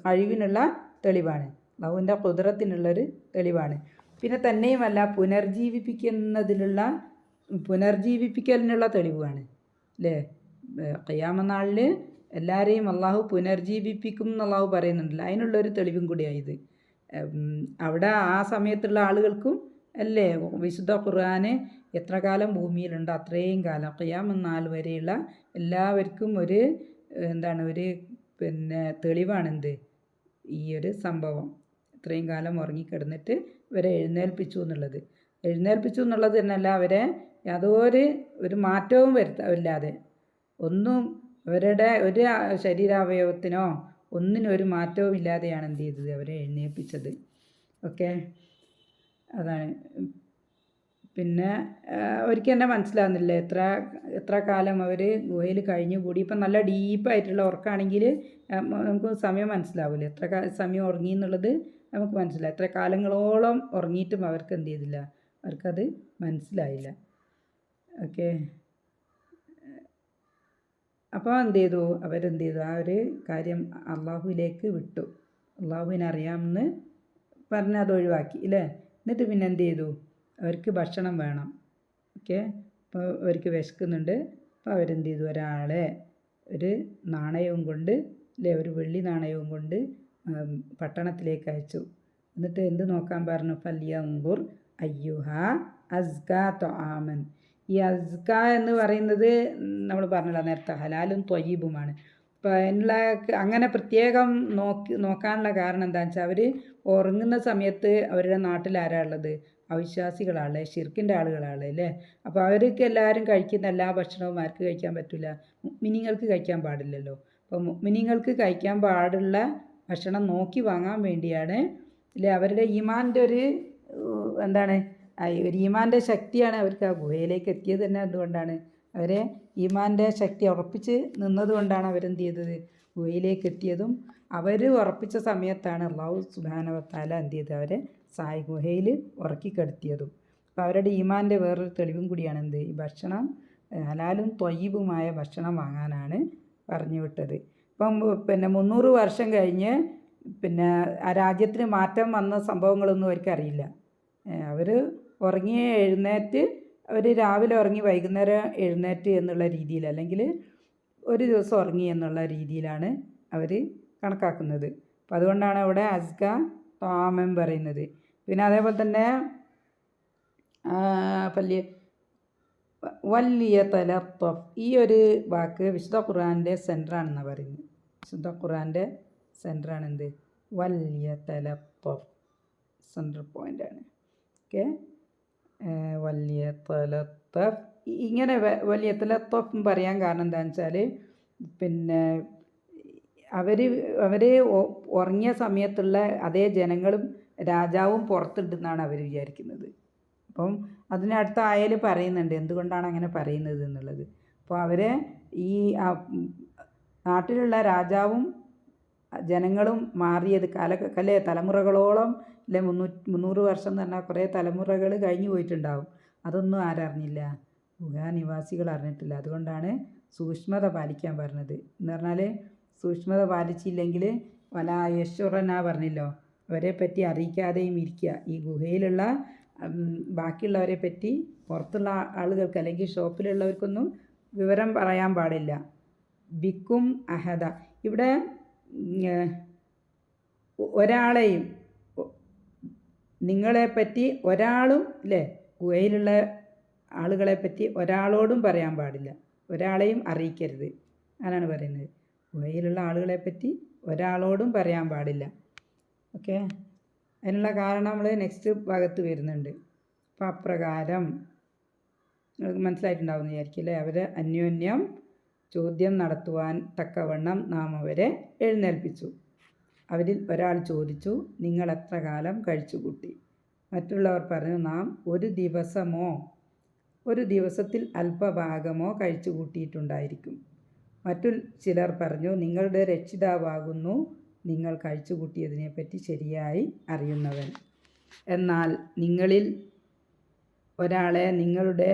കഴിവിനുള്ള തെളിവാണ്, അള്ളാഹുവിൻ്റെ ഖുദ്റത്തിനുള്ളൊരു തെളിവാണ്. പിന്നെ തന്നെയുമല്ല പുനർജീവിപ്പിക്കലിനുള്ള തെളിവാണ് അല്ലേ. ഖിയാമത്ത് നാളിൽ എല്ലാവരെയും അള്ളാഹു പുനർജീവിപ്പിക്കും എന്ന് അള്ളാഹു പറയുന്നുണ്ടല്ലോ, അതിനുള്ളൊരു തെളിവും കൂടിയായത്. അവിടെ ആ സമയത്തുള്ള ആളുകൾക്കും അല്ലേ, വിശുദ്ധ ഖുർആന് എത്ര കാലം ഭൂമിയിലുണ്ടോ അത്രയും കാലം ഖിയാമത്ത് നാൾ വരെയുള്ള എല്ലാവർക്കും ഒരു തെളിവാണെന്ത് ഈ ഒരു സംഭവം. ഇത്രയും കാലം ഉറങ്ങിക്കിടന്നിട്ട് ഇവരെ എഴുന്നേൽപ്പിച്ചു എന്നുള്ളത് തന്നെയല്ല, അവരെ യാതൊരു മാറ്റവും വരുത്താതെ, ഒന്നും അവരുടെ ഒരു ശരീരാവയവത്തിനോ ഒന്നിനും ഒരു മാറ്റവും ഇല്ലാതെയാണ് എന്ത് ചെയ്തത്? അവരെ എഴുന്നേൽപ്പിച്ചത്. ഓക്കെ, അതാണ്. പിന്നെ അവർക്ക് തന്നെ മനസ്സിലാകുന്നില്ല എത്ര കാലം അവർ ഗുഹയിൽ കഴിഞ്ഞുകൂടി. ഇപ്പം നല്ല ഡീപ്പായിട്ടുള്ള ഉറക്കമാണെങ്കിൽ നമുക്ക് സമയം മനസ്സിലാവില്ല, എത്ര സമയം ഉറങ്ങി എന്നുള്ളത് നമുക്ക് മനസ്സിലായി. എത്ര കാലങ്ങളോളം ഉറങ്ങിയിട്ടും അവർക്ക് എന്ത് ചെയ്തില്ല, അവർക്കത് മനസ്സിലായില്ല. ഓക്കെ, അപ്പോൾ അവരെന്ത് ചെയ്തു? ആ ഒരു കാര്യം അള്ളാഹുവിലേക്ക് വിട്ടു. അള്ളാഹുവിനറിയാമെന്ന് പറഞ്ഞ് അത് ഒഴിവാക്കി അല്ലേ. എന്നിട്ട് പിന്നെ എന്ത് ചെയ്തു? അവർക്ക് ഭക്ഷണം വേണം. ഓക്കെ, അപ്പോൾ അവർക്ക് വിശക്കുന്നുണ്ട്. അപ്പോൾ അവരെന്ത് ചെയ്തു? ഒരാളെ ഒരു നാണയവും കൊണ്ട് അല്ലേ, ഒരു വെള്ളി നാണയവും കൊണ്ട് പട്ടണത്തിലേക്ക് അയച്ചു. എന്നിട്ട് എന്ത് നോക്കാൻ പറഞ്ഞു? ഫല്യൻദുർ അയ്യുഹ അസ്കാ ത്വആമൻ. ഈ അസ്ക എന്ന് പറയുന്നത് നമ്മൾ പറഞ്ഞല്ലോ നേരത്തെ, ഹലാലും ത്വയ്യിബുമാണ്. അപ്പോൾ അതിനുള്ള അങ്ങനെ പ്രത്യേകം നോക്കാനുള്ള കാരണം എന്താണെന്ന് വെച്ചാൽ, അവർ ഉറങ്ങുന്ന സമയത്ത് അവരുടെ നാട്ടിൽ ആരാ ഉള്ളത്? അവിശ്വാസികളാണ്, ശിർക്കിൻ്റെ ആളുകളാണ് അല്ലേ. അപ്പോൾ അവർക്ക് എല്ലാവരും കഴിക്കുന്ന എല്ലാ ഭക്ഷണവും ആർക്ക് കഴിക്കാൻ പറ്റില്ല? മുഅ്മിനീങ്ങൾക്ക് കഴിക്കാൻ പാടില്ലല്ലോ. അപ്പോൾ മുഅ്മിനീങ്ങൾക്ക് കഴിക്കാൻ പാടുള്ള ഭക്ഷണം നോക്കി വാങ്ങാൻ വേണ്ടിയാണ് അല്ലേ. അവരുടെ ഈമാൻ്റെ ഒരു ഒരു ഈമാൻ്റെ ശക്തിയാണ് അവർക്ക് ആ ഗുഹയിലേക്ക് എത്തിയത് തന്നെ. അതുകൊണ്ടാണ് അവരെ ഈമാൻ്റെ ശക്തി ഉറപ്പിച്ച് നിന്നതുകൊണ്ടാണ് അവരെന്ത് ചെയ്തത്? ഗുഹയിലേക്ക് എത്തിയതും അവർ ഉറപ്പിച്ച സമയത്താണ് അള്ളാഹു സുബ്ഹാനഹു വ തആല എന്ത് ചെയ്തത്, അവരെ ഗുഹയിൽ ഉറക്കി കിടത്തിയതും. അപ്പോൾ അവരുടെ ഈമാൻ്റെ വേറൊരു തെളിവും കൂടിയാണ് എന്ത്, ഈ ഭക്ഷണം ഹലാലും ത്വയ്യിബുമായ ഭക്ഷണം വാങ്ങാനാണ് പറഞ്ഞു വിട്ടത്. ഇപ്പം 300 വർഷം കഴിഞ്ഞ് ആ രാജ്യത്തിന് മാറ്റം വന്ന സംഭവങ്ങളൊന്നും അവർക്കറിയില്ല. അവർ ഉറങ്ങി എഴുന്നേറ്റ്, അവർ രാവിലെ ഉറങ്ങി വൈകുന്നേരം എഴുന്നേറ്റ് എന്നുള്ള രീതിയിൽ, അല്ലെങ്കിൽ ഒരു ദിവസം ഉറങ്ങി എന്നുള്ള രീതിയിലാണ് അവർ കണക്കാക്കുന്നത്. അപ്പം അതുകൊണ്ടാണ് അവിടെ അസ്ക താമം പറയുന്നത്. പിന്നെ അതേപോലെ തന്നെ വല്യതലത്തഫ്, ഈ ഒരു വാക്ക് വിശുദ്ധ ഖുർആൻ്റെ സെൻറ്ററാണെന്നാണ് പറയുന്നത്. വിശുദ്ധ ഖുർആൻ്റെ സെൻറ്ററാണ് എന്ത്, വല്യതലത്തഫ്, സെൻറ്റർ പോയിൻ്റാണ്. ഓക്കെ, വല്യതലത്തഫ്. ഇങ്ങനെ വല്യതലത്തഫ് പറയാൻ കാരണം എന്താണെന്ന് വെച്ചാൽ അവർ ഉറങ്ങിയ സമയത്തുള്ള അതേ ജനങ്ങളും രാജാവും പുറത്തുണ്ടെന്നാണ് അവർ വിചാരിക്കുന്നത്. അപ്പം അതിനടുത്ത ആയൽ പറയുന്നുണ്ട് എന്തുകൊണ്ടാണ് അങ്ങനെ പറയുന്നത് എന്നുള്ളത്. അപ്പോൾ അവരെ ഈ നാട്ടിലുള്ള രാജാവും ജനങ്ങളും മാറിയത് തലമുറകളോളം, അല്ലെ 300 വർഷം എന്ന് പറഞ്ഞാൽ കുറേ തലമുറകൾ കഴിഞ്ഞു പോയിട്ടുണ്ടാവും. അതൊന്നും ആരറിഞ്ഞില്ല, ഗുഹാനിവാസികൾ അറിഞ്ഞിട്ടില്ല. അതുകൊണ്ടാണ് സൂക്ഷ്മത പാലിക്കാൻ പറഞ്ഞത്. എന്ന് പറഞ്ഞാൽ സൂക്ഷ്മത പാലിച്ചില്ലെങ്കിൽ യശുറന പറഞ്ഞല്ലോ, അവരെ പറ്റി അറിയിക്കാതെയും ഇരിക്കുക. ഈ ഗുഹയിലുള്ള ബാക്കിയുള്ളവരെ പറ്റി പുറത്തുള്ള ആളുകൾക്ക് അല്ലെങ്കിൽ ഷോപ്പിലുള്ളവർക്കൊന്നും വിവരം പറയാൻ പാടില്ല. ബിക്കും അഹദ, ഇവിടെ ഒരാളെയും നിങ്ങളെപ്പറ്റി ഒരാളും, അല്ലേ, ഗുഹയിലുള്ള ആളുകളെ പറ്റി ഒരാളോടും പറയാൻ പാടില്ല, ഒരാളെയും അറിയിക്കരുത്. അതാണ് പറയുന്നത്. ഗുഹയിലുള്ള ആളുകളെ പറ്റി ഒരാളോടും പറയാൻ പാടില്ല. ഓക്കെ, അതിനുള്ള കാരണം നമ്മൾ നെക്സ്റ്റ് ഭാഗത്ത് വരുന്നുണ്ട്. അപ്പം അപ്രകാരം നിങ്ങൾക്ക് മനസ്സിലായിട്ടുണ്ടാവുമെന്ന് വിചാരിക്കില്ലേ, അവരെ അന്യോന്യം ചോദ്യം നടത്തുവാൻ തക്കവണ്ണം നാം അവരെ എഴുന്നേൽപ്പിച്ചു. അവരിൽ ഒരാൾ ചോദിച്ചു, നിങ്ങൾ എത്ര കാലം കഴിച്ചുകൂട്ടി? മറ്റുള്ളവർ പറഞ്ഞു, നാം ഒരു ദിവസത്തിൽ അല്പഭാഗമോ കഴിച്ചു കൂട്ടിയിട്ടുണ്ടായിരിക്കും. മറ്റു ചിലർ പറഞ്ഞു, നിങ്ങളുടെ രക്ഷിതാവാകുന്നു നിങ്ങൾ കഴിച്ചുകൂട്ടിയതിനെപ്പറ്റി ശരിയായി അറിയുന്നവൻ. എന്നാൽ നിങ്ങളിൽ ഒരാളെ നിങ്ങളുടെ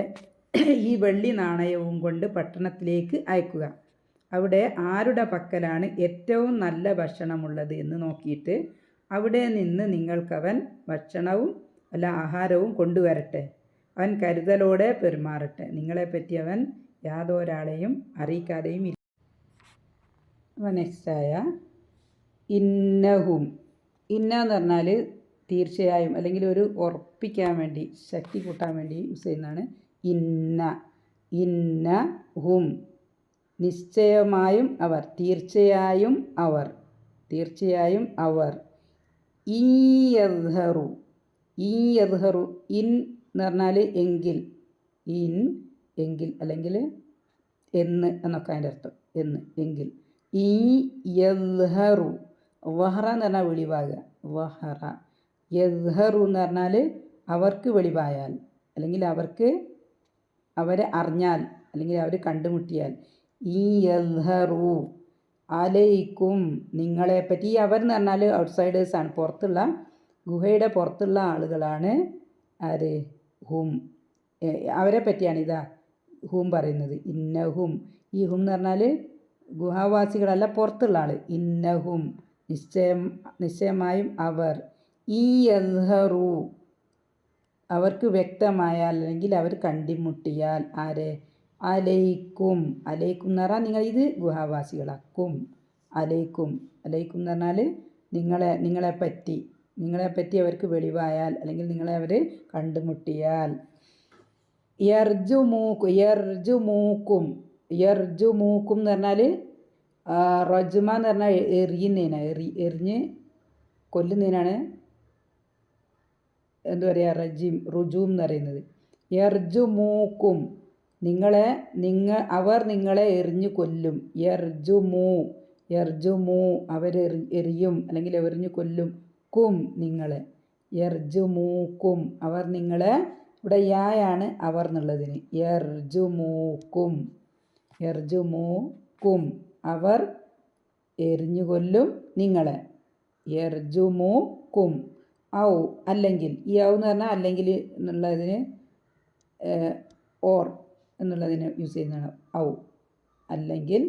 ഈ വെള്ളി നാണയവും കൊണ്ട് പട്ടണത്തിലേക്ക് അയക്കുക. അവിടെ ആരുടെ പക്കലാണ് ഏറ്റവും നല്ല ഭക്ഷണമുള്ളത് എന്ന് നോക്കിയിട്ട് അവിടെ നിന്ന് നിങ്ങൾക്കവൻ ഭക്ഷണവും ആഹാരവും കൊണ്ടുവരട്ടെ. അവൻ കരുതലോടെ പെരുമാറട്ടെ. നിങ്ങളെപ്പറ്റി അവൻ യാതൊരാളെയും അറിയിക്കാതെയും ഇരിക്കും. അപ്പോൾ നെക്സ്റ്റായ ഇന്നഹും, ഇന്ന എന്ന് പറഞ്ഞാൽ തീർച്ചയായും, അല്ലെങ്കിൽ ഒരു ഉറപ്പിക്കാൻ വേണ്ടി, ശക്തി കൂട്ടാൻ വേണ്ടി യൂസ് ചെയ്യുന്നതാണ് ഇന്ന ഹും, നിശ്ചയമായും അവർ, തീർച്ചയായും അവർ ഈ യദ്ഹറു, ഇൻ എന്ന് പറഞ്ഞാൽ എങ്കിൽ, അല്ലെങ്കിൽ എന്ന് എന്നൊക്കെ അതിൻ്റെ അർത്ഥം, എങ്കിൽ. ഈ യദ്ഹറു, വഹറ എന്ന് പറഞ്ഞാൽ വെളിവാകുക, വഹറ. യദ്ഹറു എന്ന് പറഞ്ഞാൽ അവർക്ക് വെളിവായാൽ, അല്ലെങ്കിൽ അവരെ അറിഞ്ഞാൽ, അല്ലെങ്കിൽ അവർ കണ്ടുമുട്ടിയാൽ. ഈ യദ്ഹറു അലൈക്കും, നിങ്ങളെപ്പറ്റി. ഈ അവർ എന്ന് പറഞ്ഞാൽ ഔട്ട്സൈഡേഴ്സാണ്, പുറത്തുള്ള, ഗുഹയുടെ പുറത്തുള്ള ആളുകളാണ്. ആര്? ഹും. അവരെ പറ്റിയാണ് ഹും പറയുന്നത്. ഇന്നഹും, ഈ ഹും എന്ന് പറഞ്ഞാൽ ഗുഹാവാസികളല്ല, പുറത്തുള്ള ആൾ. ഇന്നഹും, നിശ്ചയമായും അവർ. ഈ യദ്ഹറു, അവർക്ക് വ്യക്തമായാൽ, അല്ലെങ്കിൽ അവർ കണ്ടുമുട്ടിയാൽ. ആരെ? അലൈക്കും എന്ന് പറഞ്ഞാൽ നിങ്ങൾ, ഇത് ഗുഹാവാസികളാക്കും. അലൈക്കും എന്ന് പറഞ്ഞാൽ നിങ്ങളെപ്പറ്റി അവർക്ക് വെളിവായാൽ, അല്ലെങ്കിൽ നിങ്ങളെ അവർ കണ്ടുമുട്ടിയാൽ. യർജുമൂക്കും എന്ന് പറഞ്ഞാൽ റജുമ എന്ന് പറഞ്ഞാൽ എറിയുന്നതിനാണ്, എറിഞ്ഞ് കൊല്ലുന്നതിനാണ് എന്താ പറയുക, റുജൂം എന്ന് പറയുന്നത്. യർജുമൂക്കും, അവർ നിങ്ങളെ എറിഞ്ഞു കൊല്ലും. യർജുമൂ അവർ എറിയും, അല്ലെങ്കിൽ എറിഞ്ഞു കൊല്ലും. നിങ്ങളെ. യർജുമൂക്കും, അവർ നിങ്ങളെ, ഇവിടെ യായാണ് അവർ എന്നുള്ളതിന്. യർജുമൂക്കും അവർ എറിഞ്ഞുകൊല്ലും നിങ്ങളെ. യർജുമുക്കും ഔ അല്ലെങ്കിൽ, ഈ ഔ എന്ന് പറഞ്ഞാൽ അല്ലെങ്കിൽ എന്നുള്ളതിന് ഓർ എന്നുള്ളതിന് യൂസ് ചെയ്യുന്നതാണ് ഔ. അല്ലെങ്കിൽ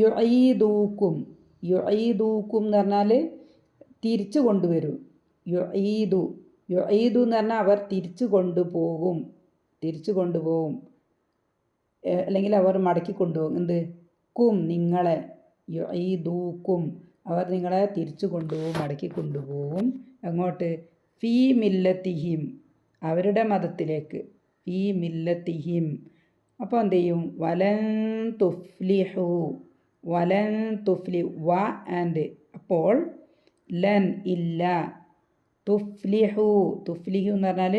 യുഈദൂക്കും, യുഈദൂക്കും എന്ന് പറഞ്ഞാൽ തിരിച്ചു കൊണ്ടുവരും. യുഈദു യുഈദു എന്ന് പറഞ്ഞാൽ അവർ തിരിച്ചു കൊണ്ടുപോകും, തിരിച്ചു കൊണ്ടുപോകും, അല്ലെങ്കിൽ അവർ മടക്കി കൊണ്ടുപോകും. എന്ത്? കും നിങ്ങളെ. യുഈദൂക്കും അവർ നിങ്ങളെ തിരിച്ചു കൊണ്ടുപോകും, മടക്കി കൊണ്ടുപോകും. അങ്ങോട്ട് ഫീ മില്ലത്തിഹിം അവരുടെ മതത്തിലേക്ക്. ഫീ മില്ലത്തിഹിം. അപ്പോൾ എന്ത് ചെയ്യും? വലൻ തുഫ്ലിഹു, വലൻ തുഫ്ലി വ ആൻഡ് അപ്പോൾ ലൻ ഇല്ല, തുഫ്ലിഹു തുഫ്ലിഹു എന്ന് പറഞ്ഞാൽ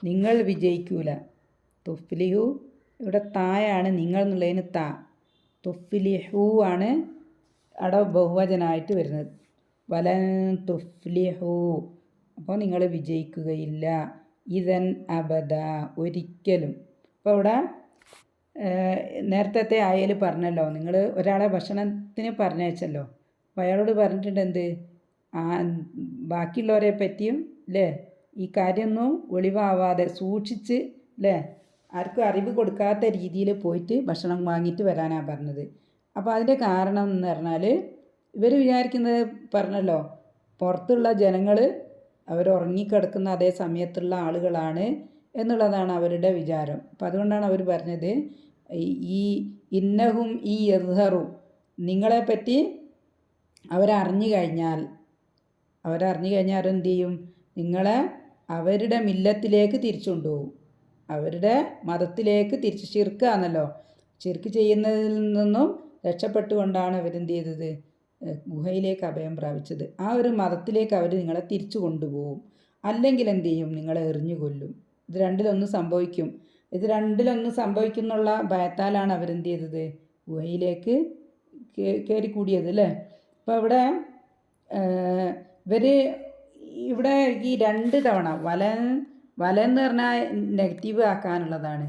നിങ്ങൾ വിജയിക്കൂല. തുഫ്ലിഹു ഇവിടെ തായാണ്, നിങ്ങൾ എന്നുള്ളതിന് താ. തുഫ്ലിഹു ആണ് അവിടെ ബഹുവചനായിട്ട് വരുന്നത്. വലൻ തുഫ്ലിഹു അപ്പോൾ നിങ്ങൾ വിജയിക്കുകയില്ല. ഇതൻ അബദ ഒരിക്കലും. അപ്പോൾ ഇവിടെ നേരത്തെ ആയതിൽ പറഞ്ഞല്ലോ, നിങ്ങൾ ഒരാളെ ഭക്ഷണത്തിന് പറഞ്ഞയച്ചല്ലോ, അപ്പോൾ അയാളോട് പറഞ്ഞിട്ടുണ്ട് എന്ത്? ബാക്കിയുള്ളവരെ പറ്റിയും അല്ലേ ഈ കാര്യമൊന്നും ഒളിവാവാതെ സൂക്ഷിച്ച് അല്ലേ ആർക്കും അറിവ് കൊടുക്കാത്ത രീതിയിൽ പോയിട്ട് ഭക്ഷണം വാങ്ങിയിട്ട് വരാനാണ് പറഞ്ഞത്. അപ്പോൾ അതിൻ്റെ കാരണം എന്ന് പറഞ്ഞാൽ ഇവർ വിചാരിക്കുന്നത് പറഞ്ഞല്ലോ, പുറത്തുള്ള ജനങ്ങൾ അവർ ഉറങ്ങിക്കിടക്കുന്ന അതേ സമയത്തുള്ള ആളുകളാണ് എന്നുള്ളതാണ് അവരുടെ വിചാരം. അപ്പോൾ അതുകൊണ്ടാണ് അവർ പറഞ്ഞത് ഈ ഇന്നഹും ഈ യദ്ഹറു നിങ്ങളെപ്പറ്റി അവരറിഞ്ഞു കഴിഞ്ഞാൽ അവരെന്ത് ചെയ്യും? നിങ്ങളെ അവരുടെ മില്ലത്തിലേക്ക് തിരിച്ചു കൊണ്ടുപോകും, അവരുടെ മതത്തിലേക്ക് തിരിച്ച്. ശിർക്കാണല്ലോ, ശിർക്ക് ചെയ്യുന്നതിൽ നിന്നും രക്ഷപ്പെട്ടുകൊണ്ടാണ് അവരെന്ത് ചെയ്തത്? ഗുഹയിലേക്ക് അഭയം പ്രാപിച്ചത്. ആ ഒരു മതത്തിലേക്ക് അവർ നിങ്ങളെ തിരിച്ചു കൊണ്ടുപോകും. അല്ലെങ്കിൽ എന്ത് ചെയ്യും? നിങ്ങളെ എറിഞ്ഞു കൊല്ലും. ഇത് രണ്ടിലൊന്ന് സംഭവിക്കും. ഇത് രണ്ടിലൊന്ന് സംഭവിക്കും എന്നുള്ള ഭയത്താലാണ് അവരെന്ത് ചെയ്തത്? ഗുഹയിലേക്ക് കയറിക്കൂടിയത് അല്ലേ. അപ്പോൾ ഇവിടെ ഈ 2 തവണ വലൻ എന്ന് പറഞ്ഞാൽ നെഗറ്റീവ് ആക്കാനുള്ളതാണ്.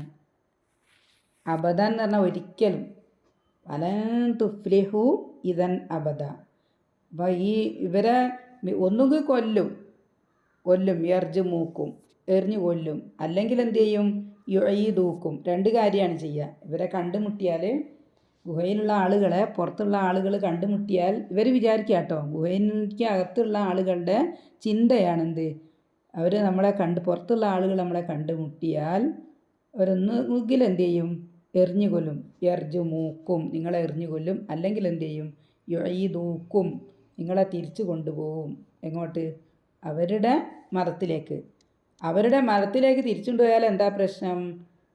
അബദൻ എന്ന് പറഞ്ഞാൽ ഒരിക്കലും. വലൻ തുഫ്ലിഹു ഇതൻ അബദ. അപ്പോൾ ഇവരെ ഒന്നുകിൽ കൊല്ലും യർജുമൂക്കും എറിഞ്ഞു കൊല്ലും, അല്ലെങ്കിൽ എന്ത് ചെയ്യും? യുഈദൂക്കും. 2 കാര്യമാണ് ചെയ്യുക. ഇവരെ കണ്ടുമുട്ടിയാൽ, ഗുഹയിലുള്ള ആളുകളെ പുറത്തുള്ള ആളുകൾ കണ്ടുമുട്ടിയാൽ ഇവർ വിചാരിക്കുക കേട്ടോ, ഗുഹയ്ക്ക് അകത്തുള്ള ആളുകളുടെ ചിന്തയാണെന്ത്? അവർ നമ്മളെ പുറത്തുള്ള ആളുകൾ നമ്മളെ കണ്ടുമുട്ടിയാൽ അവരൊന്നുകിൽ എന്ത് ചെയ്യും? എറിഞ്ഞു കൊല്ലും. യർജുമൂക്കും നിങ്ങളെ എറിഞ്ഞു കൊല്ലും, അല്ലെങ്കിൽ എന്ത് ചെയ്യും? യുഈദൂക്കും നിങ്ങളെ തിരിച്ചു കൊണ്ടുപോകും. എങ്ങോട്ട്? അവരുടെ മതത്തിലേക്ക്. അവരുടെ മതത്തിലേക്ക് തിരിച്ചുകൊണ്ടുപോയാൽ എന്താ പ്രശ്നം?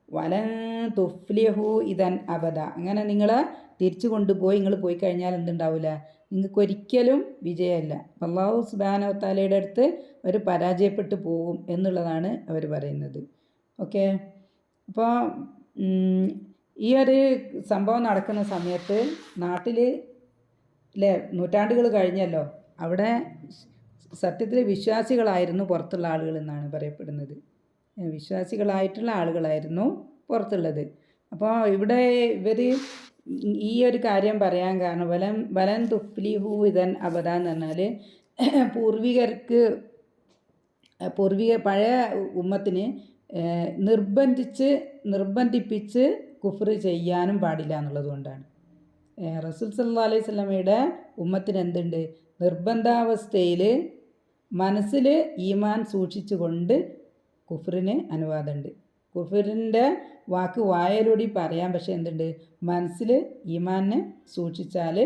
വലൻ തുഫ്ലിഹു ഇതൻ അബദ. അങ്ങനെ നിങ്ങളെ തിരിച്ചു കൊണ്ടുപോയി നിങ്ങൾ പോയി കഴിഞ്ഞാൽ എന്തുണ്ടാവില്ല? നിങ്ങൾക്കൊരിക്കലും വിജയമല്ല. അല്ലാഹു സുബ്ഹാനഹു വ തആലയുടെ അടുത്ത് അവർ പരാജയപ്പെട്ടു പോകും എന്നുള്ളതാണ് അവർ പറയുന്നത്. ഓക്കെ. അപ്പോൾ ഈ ഒരു സംഭവം നടക്കുന്ന സമയത്ത് നാട്ടിൽ അല്ലേ നൂറ്റാണ്ടുകൾ കഴിഞ്ഞല്ലോ, അവിടെ സത്യത്തിൽ വിശ്വാസികളായിരുന്നു പുറത്തുള്ള ആളുകൾ എന്നാണ് പറയപ്പെടുന്നത്. വിശ്വാസികളായിട്ടുള്ള ആളുകളായിരുന്നു പുറത്തുള്ളത്. അപ്പോൾ ഇവിടെ ഇവർ ഈ ഒരു കാര്യം പറയാൻ കാരണം വലൻ തുഫ്ലിഹു ഇതൻ അബദ എന്ന് പറഞ്ഞാൽ പഴയ ഉമ്മത്തിന് നിർബന്ധിപ്പിച്ച് കുഫ്ർ ചെയ്യാനും പാടില്ല എന്നുള്ളത് കൊണ്ടാണ്. റസൂൽ സല്ലല്ലാഹു അലൈഹി വസല്ലമയുടെ ഉമ്മത്തിന് എന്തുണ്ട്? നിർബന്ധാവസ്ഥയിൽ മനസ്സിൽ ഈമാൻ സൂക്ഷിച്ചുകൊണ്ട് കുഫ്റിന് അനുവാദമുണ്ട്. കുഫ്റിൻ്റെ വാക്ക് വായയിലൂടെ പറയാം, പക്ഷേ എന്തുണ്ട്? മനസ്സിൽ ഈമാനെ സൂക്ഷിച്ചാൽ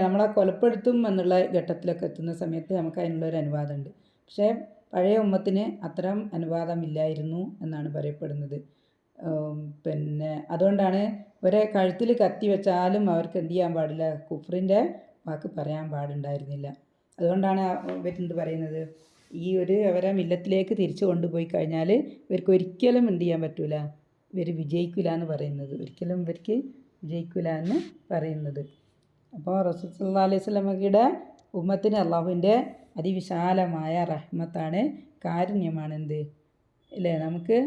നമ്മളെ കൊലപ്പെടുത്തും എന്നുള്ള ഘട്ടത്തിലൊക്കെ എത്തുന്ന സമയത്ത് നമുക്ക് അതിനുള്ളൊരു അനുവാദമുണ്ട്. പക്ഷേ പഴയ ഉമ്മത്തിന് അത്തരം അനുവാദമില്ലായിരുന്നു എന്നാണ് പറയപ്പെടുന്നത്. അതുകൊണ്ടാണ് ഒരേ കഴുത്തിൽ കത്തി വെച്ചാലും അവർക്ക് എന്ത് ചെയ്യാൻ പാടില്ല? കുഫ്റിൻ്റെ വാക്ക് പറയാൻ പാടുണ്ടായിരുന്നില്ല. അതുകൊണ്ടാണ് ഇവരെന്ത് പറയുന്നത്? അവരെ മില്ലത്തിലേക്ക് തിരിച്ചു കൊണ്ടുപോയി കഴിഞ്ഞാൽ ഇവർക്ക് ഒരിക്കലും എന്ത് ചെയ്യാൻ പറ്റില്ല? ഇവർ വിജയിക്കില്ല എന്ന് പറയുന്നത്. ഒരിക്കലും ഇവർക്ക് വിജയിക്കില്ല എന്ന് പറയുന്നത്. അപ്പോൾ റസൂൽ സല്ലല്ലാഹു അലൈഹി വസല്ലമയുടെ ഉമ്മത്തിന് അള്ളാഹുവിൻ്റെ അതിവിശാലമായ റഹ്മത്താണ്, കാരുണ്യമാണ്. എന്ത് അല്ലേ? നമുക്ക്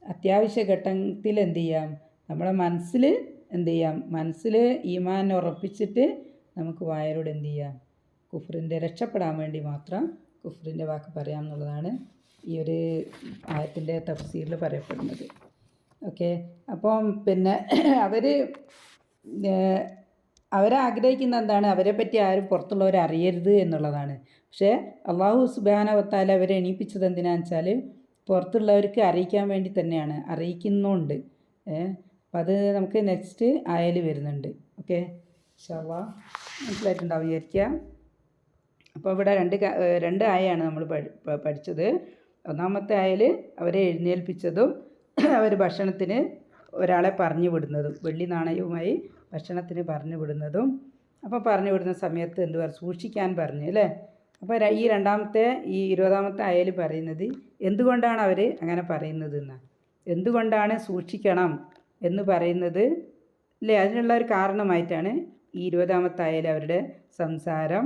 അത്യാവശ്യ ഘട്ടത്തിൽ എന്ത് ചെയ്യാം? നമ്മുടെ മനസ്സിൽ എന്ത് ചെയ്യാം, മനസ്സിൽ ഈമാൻ ഉറപ്പിച്ചിട്ട് നമുക്ക് വായരോട് എന്ത് ചെയ്യാം, കുഫറിൻ്റെ രക്ഷപ്പെടാൻ വേണ്ടി മാത്രം കുഫറിൻ്റെ വാക്ക് പറയാം എന്നുള്ളതാണ് ഈ ഒരു ആയത്തിൻ്റെ തഫ്സീറിൽ പറയപ്പെടുന്നത്. ഓക്കെ. അപ്പം പിന്നെ അവരാഗ്രഹിക്കുന്ന എന്താണ്, അവരെ പറ്റി ആരും പുറത്തുള്ളവർ അറിയരുത് എന്നുള്ളതാണ്. പക്ഷേ അള്ളാഹു സുബ്ഹാനഹു വ തആല അവരെ എണീപ്പിച്ചത് എന്തിനാണെന്ന് വെച്ചാൽ പുറത്തുള്ളവർക്ക് അറിയിക്കാൻ വേണ്ടി തന്നെയാണ്, അറിയിക്കുന്നുണ്ട്. അപ്പം അത് നമുക്ക് നെക്സ്റ്റ് ആയൽ വരുന്നുണ്ട്. ഓക്കെ, ഇൻഷാ അല്ലാഹ് മനസ്സിലായിട്ടുണ്ടാവും വിചാരിക്കുക. അപ്പോൾ ഇവിടെ രണ്ട് ആയയാണ് നമ്മൾ പഠിച്ചത്. ഒന്നാമത്തെ ആയൽ അവരെ എഴുന്നേൽപ്പിച്ചതും അവർ ഭക്ഷണത്തിന് ഒരാളെ പറഞ്ഞു വിടുന്നതും, വെള്ളി നാണയവുമായി ഭക്ഷണത്തിന് പറഞ്ഞു വിടുന്നതും. അപ്പോൾ പറഞ്ഞു വിടുന്ന സമയത്ത് എന്ത് പറഞ്ഞു, സൂക്ഷിക്കാൻ പറഞ്ഞു അല്ലേ. അപ്പോൾ ഈ 20ാമത്തെ ആയൽ പറയുന്നത് എന്തുകൊണ്ടാണ് അവർ അങ്ങനെ പറയുന്നത് എന്നാണ്. എന്തുകൊണ്ടാണ് സൂക്ഷിക്കണം എന്ന് പറയുന്നത് അല്ലേ, അതിനുള്ള ഒരു കാരണമായിട്ടാണ് ഈ 20ാമത്തെ ആയൽ അവരുടെ സംസാരം.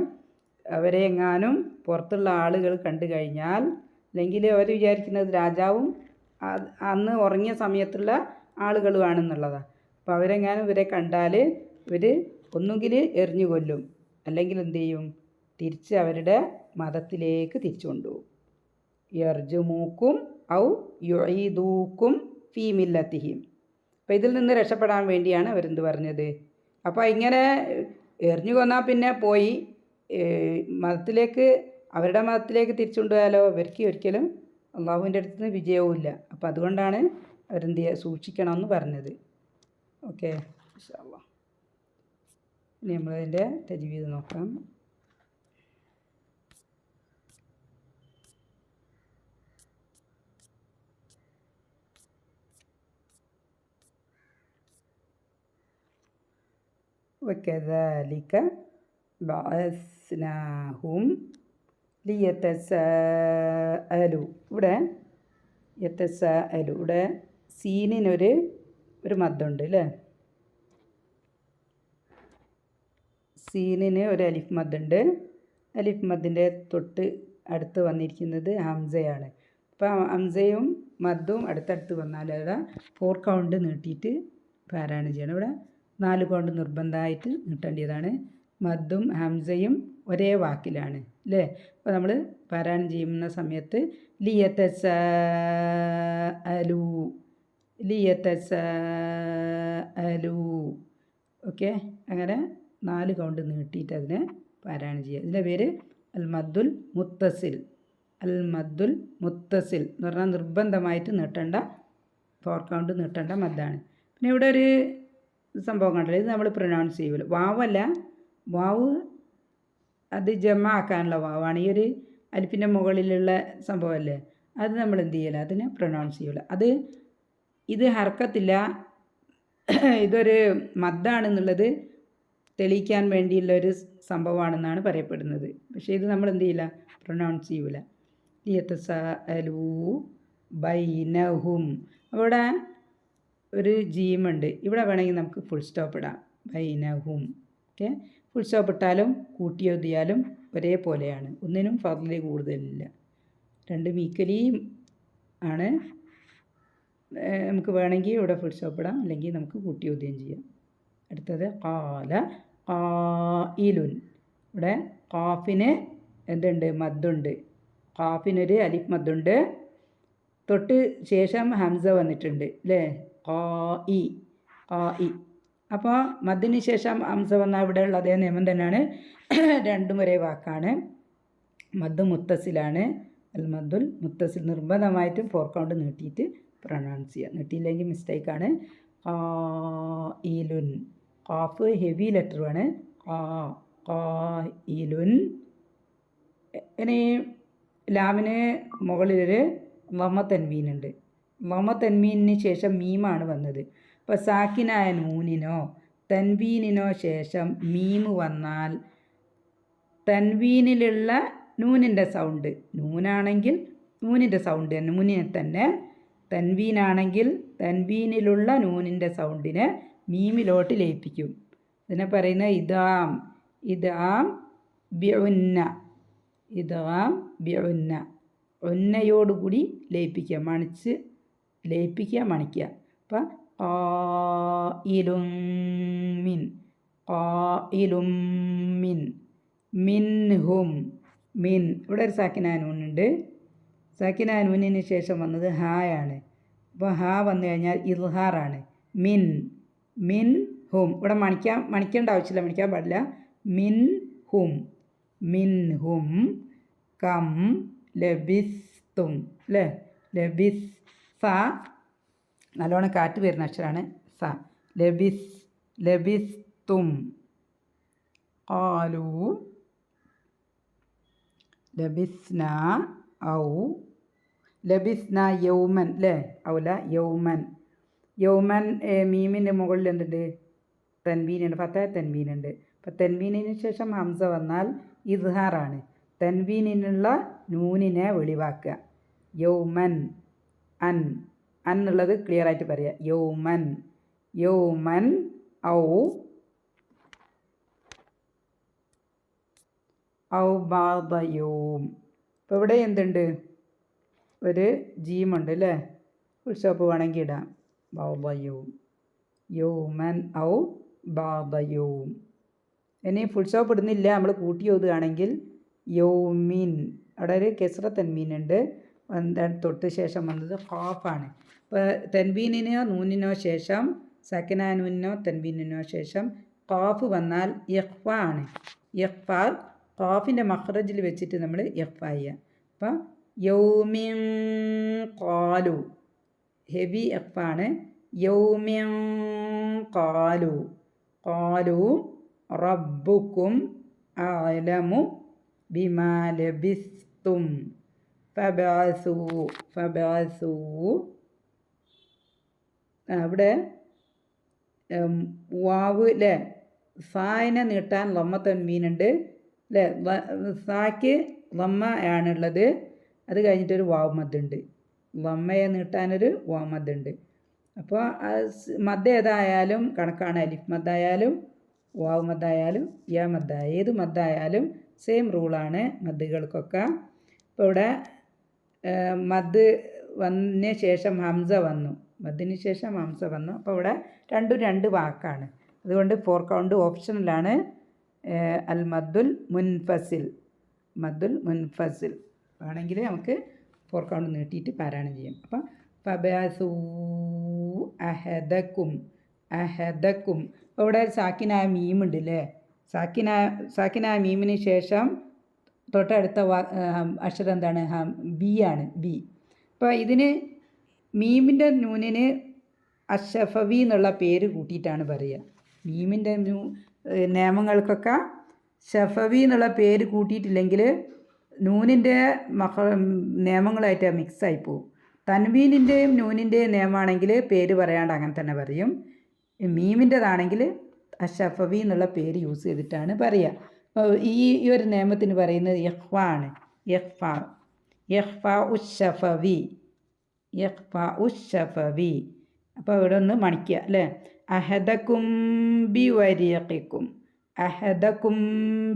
അവരെ എങ്ങാനും പുറത്തുള്ള ആളുകൾ കണ്ടു കഴിഞ്ഞാൽ, അല്ലെങ്കിൽ അവർ വിചാരിക്കുന്നത് രാജാവും അന്ന് ഉറങ്ങിയ സമയത്തുള്ള ആളുകളുമാണെന്നുള്ളതാണ്. അപ്പോൾ അവരെങ്ങാനും ഇവരെ കണ്ടാൽ ഇവർ ഒന്നുകിൽ എറിഞ്ഞു കൊല്ലും, അല്ലെങ്കിൽ എന്ത് ചെയ്യും, തിരിച്ച് അവരുടെ മതത്തിലേക്ക് തിരിച്ചു കൊണ്ടുപോകും. യർജുമൂക്കും ഔ യുഈദൂക്കും ഫീ മില്ലത്തിഹിം. അപ്പോൾ ഇതിൽ നിന്ന് രക്ഷപ്പെടാൻ വേണ്ടിയാണ് അവരെന്ത് പറഞ്ഞത്. അപ്പോൾ ഇങ്ങനെ എറിഞ്ഞു കൊന്നാൽ പിന്നെ പോയി അവരുടെ മതത്തിലേക്ക് തിരിച്ചു കൊണ്ടുപോയാലോ ഇവർക്ക് ഒരിക്കലും അള്ളാഹുവിൻ്റെ അടുത്ത് നിന്ന് വിജയവുമില്ല. അപ്പോൾ അതുകൊണ്ടാണ് അവരെന്ത് ചെയ്യുക, സൂക്ഷിക്കണമെന്ന് പറഞ്ഞത്. ഓക്കെ, ഇൻഷാ അല്ലാഹ്. ഇനി നമ്മളതിൻ്റെ തജ്വീദ് നോക്കാം. വകദാലിക ബഅസ്നാഹും ലിയതസാഅലു. ഇവിടെ യതസാഅലു, ഇവിടെ സീനിനൊരു മദ്ദുണ്ട് അല്ലേ. സീനിന് ഒരു അലിഫ് മദ്ദുണ്ട്. അലിഫ് മദ്ദിൻ്റെ തൊട്ട് അടുത്ത് വന്നിരിക്കുന്നത് ഹംസയാണ്. അപ്പോൾ ഹംസയും മദ്ദും അടുത്തടുത്ത് വന്നാൽ അവിടെ 4 കൗണ്ട് നീട്ടിയിട്ട് പാരായണം ചെയ്യണം. ഇവിടെ 4 കൗണ്ട് നിർബന്ധമായിട്ട് നീട്ടേണ്ടതാണ്. മദ്ദും ഹംസയും ഒരേ വാക്കിലാണ് അല്ലേ. അപ്പോൾ നമ്മൾ പാരായണം ചെയ്യുന്ന സമയത്ത് ലിയതസാഅലു ഓക്കെ, അങ്ങനെ 4 കൗണ്ട് നീട്ടിയിട്ട് അതിനെ പാരായണം ചെയ്യുക. ഇതിൻ്റെ പേര് അൽ മദ്ദുൽ മുത്തസിൽ. അൽ മദ്ദുൽ മുത്തസിൽ എന്ന് പറഞ്ഞാൽ നിർബന്ധമായിട്ട് നീട്ടേണ്ട 4 കൗണ്ട് നീട്ടേണ്ട മദ്ദാണ്. പിന്നെ ഇവിടെ ഒരു സംഭവം കണ്ടല്ലോ, ഇത് നമ്മൾ പ്രൊനൗൺസ് ചെയ്യുമല്ലോ. വാവല്ല, വാവ് അത് ജമ ആക്കാനുള്ള വാവാണ്. ഈ ഒരു അലിഫിൻ്റെ മുകളിലുള്ള സംഭവമല്ലേ, അത് നമ്മൾ എന്ത് ചെയ്യില്ല, അതിനെ പ്രൊനൗൺസ് ചെയ്യില്ല. ഇത് ഹർക്കത്തില്ല, ഇതൊരു മദ്ദാണെന്നുള്ളത് തെളിയിക്കാൻ വേണ്ടിയുള്ളൊരു സംഭവമാണെന്നാണ് പറയപ്പെടുന്നത്. പക്ഷേ ഇത് നമ്മൾ എന്ത് ചെയ്യില്ല, പ്രൊനൗൺസ് ചെയ്യൂല. ലിയതസാഅലൂ ബൈനഹും. അപ്പോൾ ഇവിടെ ഒരു ജീമുണ്ട്, ഇവിടെ വേണമെങ്കിൽ നമുക്ക് ഫുൾ സ്റ്റോപ്പ് ഇടാം. ബൈനഹും ഓക്കെ, ഫുൾ സ്റ്റോപ്പ് ഇട്ടാലും കൂട്ടിയെഴുതിയാലും ഒരേപോലെയാണ്, ഒന്നിനും ഫർളി കൂടുതലില്ല. 2 ഈക്വലി ആണ്. നമുക്ക് വേണമെങ്കിൽ ഇവിടെ ഫുൾ സ്റ്റോപ്പ് ഇടാം, അല്ലെങ്കിൽ നമുക്ക് കൂട്ടിയെഴുതുകയും ചെയ്യാം. അടുത്തത് ഖാല ഖായിലുൻ. ഇവിടെ ഖാഫിന് എന്തുണ്ട്, മദ്ദുണ്ട്. ഖാഫിനൊരു അലിഫ് മദ്ദുണ്ട്, തൊട്ട് ശേഷം ഹംസ വന്നിട്ടുണ്ട് അല്ലേ, ഖാഇ. അപ്പോൾ മദ്ദിന് ശേഷം ഹംസ വന്നാൽ ഇവിടെയുള്ള അതേ നിയമം തന്നെയാണ്. രണ്ടും ഒരേ വാക്കാണ്. മദ്ദ് മുത്തസിലാണ്. അൽ മദ്ദുൽ മുത്തസിൽ നിർബന്ധമായിട്ടും 4 കൗണ്ട് നീട്ടിയിട്ട് പ്രൊനൗൺസ് ചെയ്യുക. നീട്ടിയില്ലെങ്കിൽ മിസ്റ്റേക്കാണ്. ഖായിലുൻ, ഖാഫ് ഹെവി ലെറ്ററുമാണ്. ഖായിലുൻ. ഇനി ലാമിന് മുകളിലൊരു ലമ തൻവീനുണ്ട്. ലമ തൻവീനിന് ശേഷം മീമാണ് വന്നത്. അപ്പോൾ സാക്കിനായ നൂനിനോ തൻവീനിനോ ശേഷം മീമ് വന്നാൽ തൻവീനിലുള്ള നൂനിൻ്റെ സൗണ്ട്, നൂനാണെങ്കിൽ നൂനിൻ്റെ സൗണ്ട് നൂനിനെ തന്നെ, തൻവീനാണെങ്കിൽ തൻവീനിലുള്ള നൂനിൻ്റെ സൗണ്ടിനെ മീമിലോട്ട് ലയിപ്പിക്കും. ഇതിനെ പറയുന്ന ഇദാം. ഇദാം ബിഉന്ന. ഇദാം ബിഉന്ന, ഉന്നയോടുകൂടി ലയിപ്പിക്കുക, മണിച്ച് ലയിപ്പിക്കുക, മണിക്കുക. അപ്പോൾ ഖായിലും മിൻ ഖായിലും മിൻ മിൻഹും മിൻ. ഇവിടെ ഒരു സാക്കിന നൂനുണ്ട്. സാക്കിന നൂനിന് ശേഷം വന്നത് ഹായാണ്. അപ്പോൾ ഹാ വന്നു കഴിഞ്ഞാൽ ഇദ്ഹാറാണ്. മിൻ മിൻ ഹും. ഇവിടെ മണിക്കേണ്ട ആവശ്യമില്ല, മണിക്കാൻ പാടില്ല. മിൻ ഹും മിൻ ഹും കം ലബിസ്തും അല്ലേ. ലബിസ് സ നല്ലോണം കാറ്റ് വരുന്ന അക്ഷരമാണ് സ. ലബിസ്തും ഖാലു ലബിസ്ന ഔ ലബിസ്ന യൗമൻ അല്ലേ. ഔല യൗമൻ. യൗമൻ മീമിൻ്റെ മുകളിൽ എന്തുണ്ട്? തൻവീനുണ്ട്, ഫത്തഹ തൻവീനുണ്ട്. അപ്പം തൻവീനിന് ശേഷം ഹംസ വന്നാൽ ഇദ്ഹാറാണ്. തൻവീനിനുള്ള നൂനിനെ വെളിവാക്കുക. യൗമൻ അൻ എന്നുള്ളത് ക്ലിയർ ആയിട്ട് പറയുക. യൗമൻ യൗമൻ ഔ ബാദ യൗം. ഇപ്പോൾ ഇവിടെ എന്തുണ്ട്? ഒരു ജീമുണ്ട് അല്ലേ. ഫുൾ സ്റ്റോപ്പ് വേണമെങ്കിൽ ഇടാം. ബാദ യൗം യൗമൻ ഔ ബാദ യൗം. ഇനി ഫുൾ സ്റ്റോപ്പ് ഇടുന്നില്ല, നമ്മൾ കൂട്ടി ഓതുകയാണെങ്കിൽ യൗമിൻ. അവിടെ ഒരു കെസ്ര തൻവീനുണ്ട്. തൊട്ട് ശേഷം വന്നത് ഖാഫാണ്. അപ്പോൾ തൻവീനിനോ നൂനിനോ ശേഷം സക്കിന നൂനിനോ തൻവീനിനോ ശേഷം ഖാഫ് വന്നാൽ ഇഖ്ഫ ആണ്. ഇഖ്ഫ ഖാഫിൻ്റെ മഖ്റജിൽ വെച്ചിട്ട് നമ്മൾ ഇഖ്ഫ ചെയ്യുക. അപ്പോൾ യൗമിൻ ഖാലു ഹെവി ഇഖ്ഫ ആണ്. യൗമിൻ ഖാലു ഖാലു റബ്ബുക്കും അഅലമു ബിമാ ലബിസ്തും ഫബഅസൂ. അവിടെ വാവ് അല്ലേ. സായിനെ നീട്ടാൻ ലമ്മ തൻവീനുണ്ട് അല്ലേ. സാക്ക് ലമ്മ ആണുള്ളത്. അത് കഴിഞ്ഞിട്ടൊരു വാവ് മദ്ദുണ്ട്. ലമ്മയെ നീട്ടാനൊരു വാവ് മദ്ദുണ്ട്. അപ്പോൾ മദ്ദ ഏതായാലും കണക്കാണ്. അലിഫ് മദ്ദായാലും വാവ് മദ്ദായാലും യാ മദ്ദായ ഏത് മദ്ദായാലും സെയിം റൂളാണ് മദ്ദുകൾക്കൊക്കെ. ഇപ്പോൾ ഇവിടെ മദ് വന്നതിന് ശേഷം ഹംസ വന്നു. മദ്ദിന് ശേഷം ഹംസ വന്നു. അപ്പോൾ ഇവിടെ രണ്ട് വാക്കാണ്. അതുകൊണ്ട് 4 കൗണ്ട് ഓപ്ഷനിലാണ്. അൽ മദ്ദുൽ മുൻഫസിൽ. മദ്ദുൽ മുൻഫസിൽ വേണമെങ്കിൽ നമുക്ക് 4 കൗണ്ട് നീട്ടിയിട്ട് പാരായണം ചെയ്യാം. അപ്പം ഫബഅസൂ അഹദക്കും അഹദക്കും. അപ്പോൾ ഇവിടെ സാക്കിനായ മീമുണ്ട് അല്ലേ. സാക്കിനായ മീമിന് ശേഷം തൊട്ടടുത്ത അക്ഷരം എന്താണ്? ബി ആണ്. ബി. അപ്പോൾ ഇതിന് മീമിൻ്റെ നൂനിന് അഷഫവി എന്നുള്ള പേര് കൂട്ടിയിട്ടാണ് പറയുക. മീമിൻ്റെ നിയമങ്ങൾക്കൊക്കെ ഷഫവി എന്നുള്ള പേര് കൂട്ടിയിട്ടില്ലെങ്കിൽ നൂനിൻ്റെ നിയമങ്ങളായിട്ട് മിക്സായി പോകും. തൻവീനിൻ്റെയും നൂനിൻ്റെയും നിയമമാണെങ്കിൽ പേര് പറയാണ്ട് അങ്ങനെ തന്നെ പറയും. മീമിൻ്റെതാണെങ്കിൽ അഷഫവി എന്നുള്ള പേര് യൂസ് ചെയ്തിട്ടാണ് പറയുക. അപ്പോൾ ഈ ഒരു നിയമത്തിന് പറയുന്നത് ഇഖ്ഫ ആണ്. ഇഖ്ഫ ഉഷഫവി അപ്പോൾ ഇവിടെ ഒന്ന് മണിക്കുക അല്ലേ. അഹദക്കും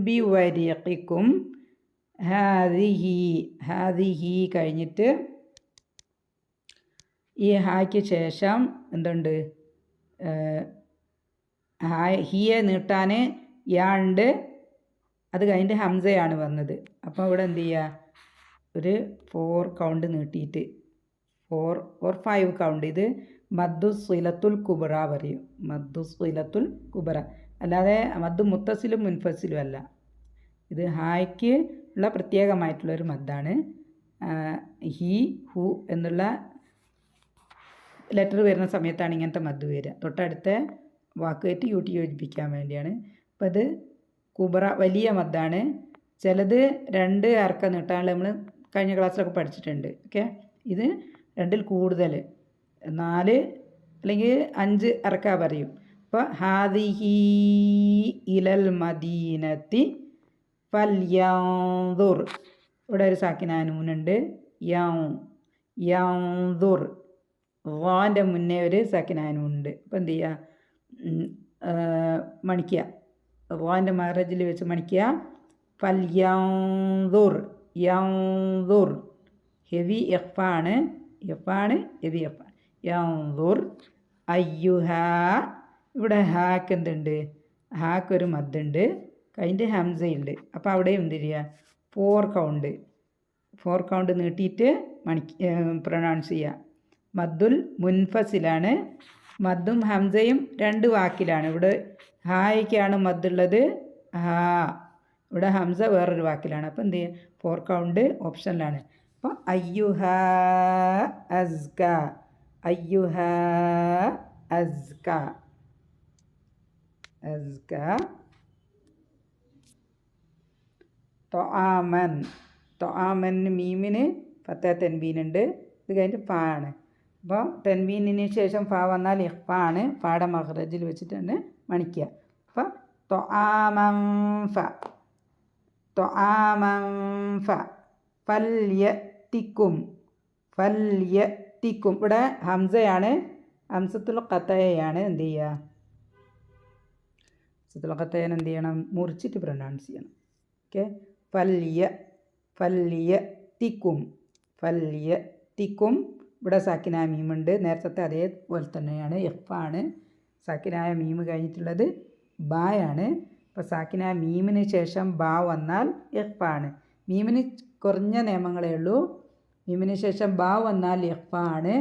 ബിവരീഖിക്കും ഹാദിഹി കഴിഞ്ഞിട്ട് ഈ ഹായ്ക്ക് ശേഷം എന്തുണ്ട്? ഹിയെ നീട്ടാൻ യാണ്ട്. അത് കഴിഞ്ഞിട്ട് ഹംസയാണ് വന്നത്. അപ്പോൾ ഇവിടെ എന്ത് ചെയ്യുക? ഒരു 4 കൗണ്ട് നീട്ടിയിട്ട് 4 or 5 കൗണ്ട്. ഇത് മദ്ദു സിലത്തുൽ കുബ്ര പറയും. മദ്ദു സിലത്തുൽ കുബ്ര, അല്ലാതെ മദ്ദു മുത്തസിലും മുൻഫസിലും അല്ല. ഇത് ഹായ്ക്ക് ഉള്ള പ്രത്യേകമായിട്ടുള്ളൊരു മദ്ദാണ്. ഹി ഹു എന്നുള്ള ലെറ്റർ വരുന്ന സമയത്താണ് ഇങ്ങനത്തെ മദ്ദ് വരിക. തൊട്ടടുത്ത വാക്കുമായിട്ട് യോജിപ്പിക്കാൻ വേണ്ടിയാണ്. അപ്പോൾ ഇത് കുബ്ര വലിയ മദ്ദാണ്. ചിലത് 2 അർക്കം നീട്ടാനുള്ള നമ്മൾ കഴിഞ്ഞ ക്ലാസ്സിലൊക്കെ പഠിച്ചിട്ടുണ്ട്. ഓക്കെ. ഇത് 2ൽ കൂടുതൽ 4 അല്ലെങ്കിൽ 5 അർക്ക പറയും. അപ്പോൾ ഹാദിഹി ഇലൽ മദീനത്തി ഫൽയൻദുർ. ഇവിടെ ഒരു സാക്കിന നൂനുണ്ട്. യൻദുർ. വാൻ്റെ മുന്നേ ഒരു സാക്കിന നൂനുണ്ട്. അപ്പോൾ എന്ത് ചെയ്യുക? മണിക്കുക. വാൻ്റെ മഹ്റജിൽ വെച്ച് മണിക്കുക. ഫൽയൻദുർ ഹെവി എഫാണ്. ഹെവി എഫ്. യൻദുർ അയ്യുഹ. ഇവിടെ ഹാക്ക് എന്തുണ്ട്? ഹാക്കൊരു മദ്ദുണ്ട്, അതിൻ്റെ ഹംസയുണ്ട്. അപ്പോൾ അവിടെ എന്ത് ചെയ്യുക? 4 കൗണ്ട് നീട്ടിയിട്ട് പ്രൊനൗൺസ് ചെയ്യുക. മദ്ദുൽ മുൻഫസിലാണ്. മദ്ദും ഹംസയും 2 വാക്കിലാണ്. ഇവിടെ ഹായ്ക്കാണ് മദ്ദുള്ളത്, ഹാ. ഇവിടെ ഹംസ വേറൊരു വാക്കിലാണ്. അപ്പോൾ എന്ത് ചെയ്യുക? 4 കൗണ്ട് ഓപ്ഷനിലാണ്. അപ്പോൾ അയ്യുഹ അസ്ക, അയ്യുഹ അസ്ക, അസ്ക. തൊആമൻ, തൊആമൻ മീമിന് ഫത്ത തെൻവീനുണ്ട്. ഇത് കഴിഞ്ഞിട്ട് ഫ ആണ്. അപ്പോൾ തെൻവീനിന് ശേഷം ഫ വന്നാൽ ഇഖ്ഫ ആണ്. ഫയുടെ മഖ്റജിൽ വെച്ചിട്ടാണ് മണിക്കുക. അപ്പോൾ തൊആമൻ ഫ, തൊആമൻ ഫ. ഫൽയത്തിക്കും, ഫൽയത്തിക്കും. ഇവിടെ ഹംസയാണ്, ഹംസത്തുൽ ഖതയാണ്. എന്ത് ചെയ്യുക? ഹംസത്തുൽ ഖതയാണ് എന്ത് ചെയ്യണം? മുറിച്ചിട്ട് പ്രൊനൗൺസ് ചെയ്യണം. ഓക്കെ. ഫല്യത്തിക്കും, ഫല്യത്തിക്കും. ഇവിടെ സാക്കിനായ മീമുണ്ട്, നേരത്തെ അതേപോലെ തന്നെയാണ്, ഇഖ്ഫ ആണ്. സാക്കിനായ മീമ് കഴിഞ്ഞിട്ടുള്ളത് ബായാണ്. അപ്പോൾ സാക്കിനായ മീമിന് ശേഷം ബാ വന്നാൽ ഇഖ്ഫ ആണ്. മീമിന് കുറഞ്ഞ നിയമങ്ങളേ ഉള്ളൂ. മീമിന് ശേഷം ബാ വന്നാൽ ഇഖ്ഫ ആണ്.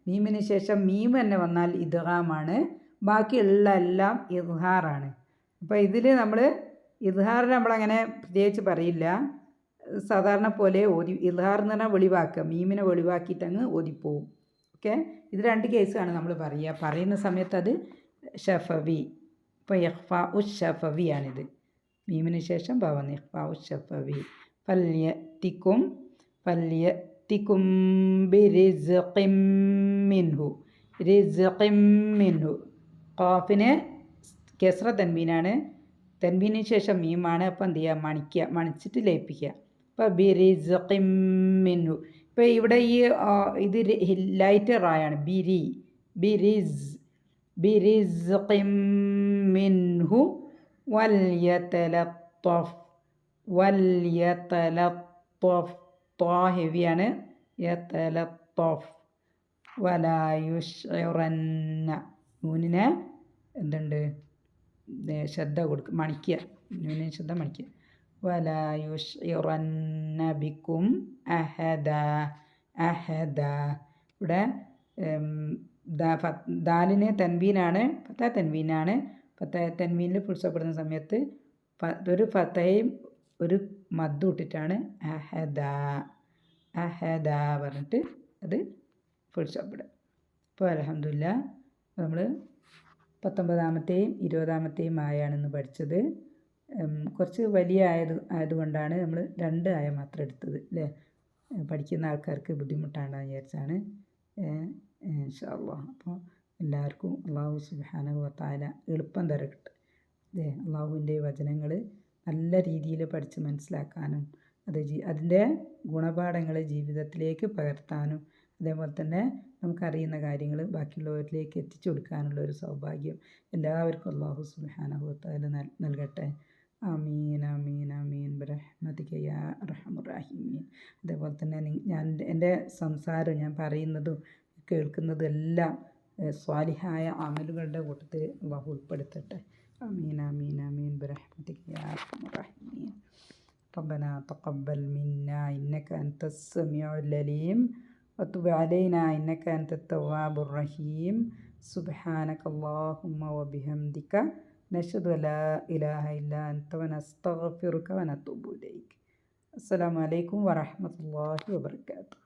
മീമിന് ശേഷം മീം തന്നെ വന്നാൽ ഇദ്ഗാമാണ്. ബാക്കിയുള്ള എല്ലാം ഇദ്ഹാറാണ്. അപ്പോൾ ഇതിൽ നമ്മൾ ഇദ്ഹാറിന് നമ്മളങ്ങനെ പ്രത്യേകിച്ച് പറയില്ല. സാധാരണ പോലെ ഇദ്ഹാർ എന്ന് പറഞ്ഞാൽ വെളിവാക്കുക, മീമിനെ വെളിവാക്കിയിട്ട് അങ്ങ് ഓതിപ്പോവും. ഓക്കെ. ഇത് 2 കേസാണ് നമ്മൾ പറയുന്ന സമയത്ത് അത് ഷഫവി. ഇപ്പോൾ ഇഖ്ഫാ ഷഫവി ആണിത്. മീമിന് ശേഷം വന്ന് ഇഖ്ഫാ ഷഫവി. ഫല്യത്തിക്കും, ഫല്യത്തിക്കും ബിറിസ്ഖിം മിൻഹു, റിസ്ഖിം മിൻഹു. ഖാഫിന് കസ്റ തൻവീനാണ്, തൻവീനിന് ശേഷം മീമാണ്. അപ്പോൾ എന്ത് ചെയ്യുക? മണിക്കുക, മണിച്ചിട്ട് ലയിപ്പിക്കുക. അപ്പോൾ ബിറിസ്ഖിം മിൻഹു. ഇപ്പോൾ ഇവിടെ ഈ ഇത് ലൈറ്റ് റായാണ്. ബിരി, ബിരിസ്, ബിറിസ്ഖിം മിൻഹു വൽയതലത്തഫ്, വൽയതലത്തഫ്. ത്വാ ഹെവിയാണ്, യതലത്തഫ്. വലാ യുശ്ഇറന്ന, നൂനിനെ എന്തുണ്ട്? ശ്രദ്ധ കൊടുക്കുക, മണിക്കുക, നൂനിന് ശ്രദ്ധ മണിക്കുക. വലാ യുശ്ഇറന്ന ബിക്കും അഹദ, അഹദ. ഇവിടെ ദാലിന് തൻവീനാണ്, ഫത്ത തൻവീനാണ്. ഫത്ത തൻവീനിൽ ഫുൾസപ്പെടുന്ന സമയത്ത് ഒരു ഫത്തയും ഒരു മദ്ദും ഇട്ടിട്ടാണ് അഹദ, അഹദ പറഞ്ഞിട്ട് അത് ഫുൾസപ്പെടുക. അപ്പോൾ അൽഹംദുലില്ലാ നമ്മൾ 19-ാമത്തെയും 20-ാമത്തെയും ആയാണെന്ന് പഠിച്ചത്. കുറച്ച് വലിയ ആയതുകൊണ്ടാണ് നമ്മൾ 2 ആയ മാത്രം എടുത്തത്, അല്ലേ? പഠിക്കുന്ന ആൾക്കാർക്ക് ബുദ്ധിമുട്ടാണെന്ന് വിചാരിച്ചാണ്. ഇൻഷാ അല്ലാഹ്. അപ്പോൾ എല്ലാവർക്കും അല്ലാഹു സുബ്ഹാനഹു വ തആല എളുപ്പം തരട്ടെ. അല്ലാഹുവിൻ്റെ വചനങ്ങൾ നല്ല രീതിയിൽ പഠിച്ച് മനസ്സിലാക്കാനും അതിൻ്റെ ഗുണപാഠങ്ങൾ ജീവിതത്തിലേക്ക് പകർത്താനും അതേപോലെ തന്നെ നമുക്കറിയുന്ന കാര്യങ്ങൾ ബാക്കിയുള്ളവരിലേക്ക് എത്തിച്ചു കൊടുക്കാനുള്ള ഒരു സൗഭാഗ്യം എല്ലാവർക്കും അല്ലാഹു സുബ്ഹാനഹു വ തആല നൽകട്ടെ. ആമീൻ, ആമീൻ, ആമീൻ ബിറഹ്മതിക യാ അർഹമർ റഹീമീൻ. അതേപോലെ തന്നെ എൻ്റെ സംസാരം, ഞാൻ പറയുന്നതും കേൾക്കുന്നതും എല്ലാം സ്വാലിഹായ അമലുകളുടെ കൂട്ടത്തിൽ അല്ലാഹു ഉൾപ്പെടുത്തട്ടെ. ആമീൻ, ആമീൻ, ആമീൻ ബിറഹ്മതിക യാ അർഹമർ റഹീമീൻ. ربنا تقبل منا إنك أنت السميع العليم وتب علينا إنك أنت التواب الرحيم. سبحانك اللهم وبحمدك نشهد أن لا إله إلا أنت ونستغفرك ونتوب إليك. السلام عليكم ورحمة الله وبركاته.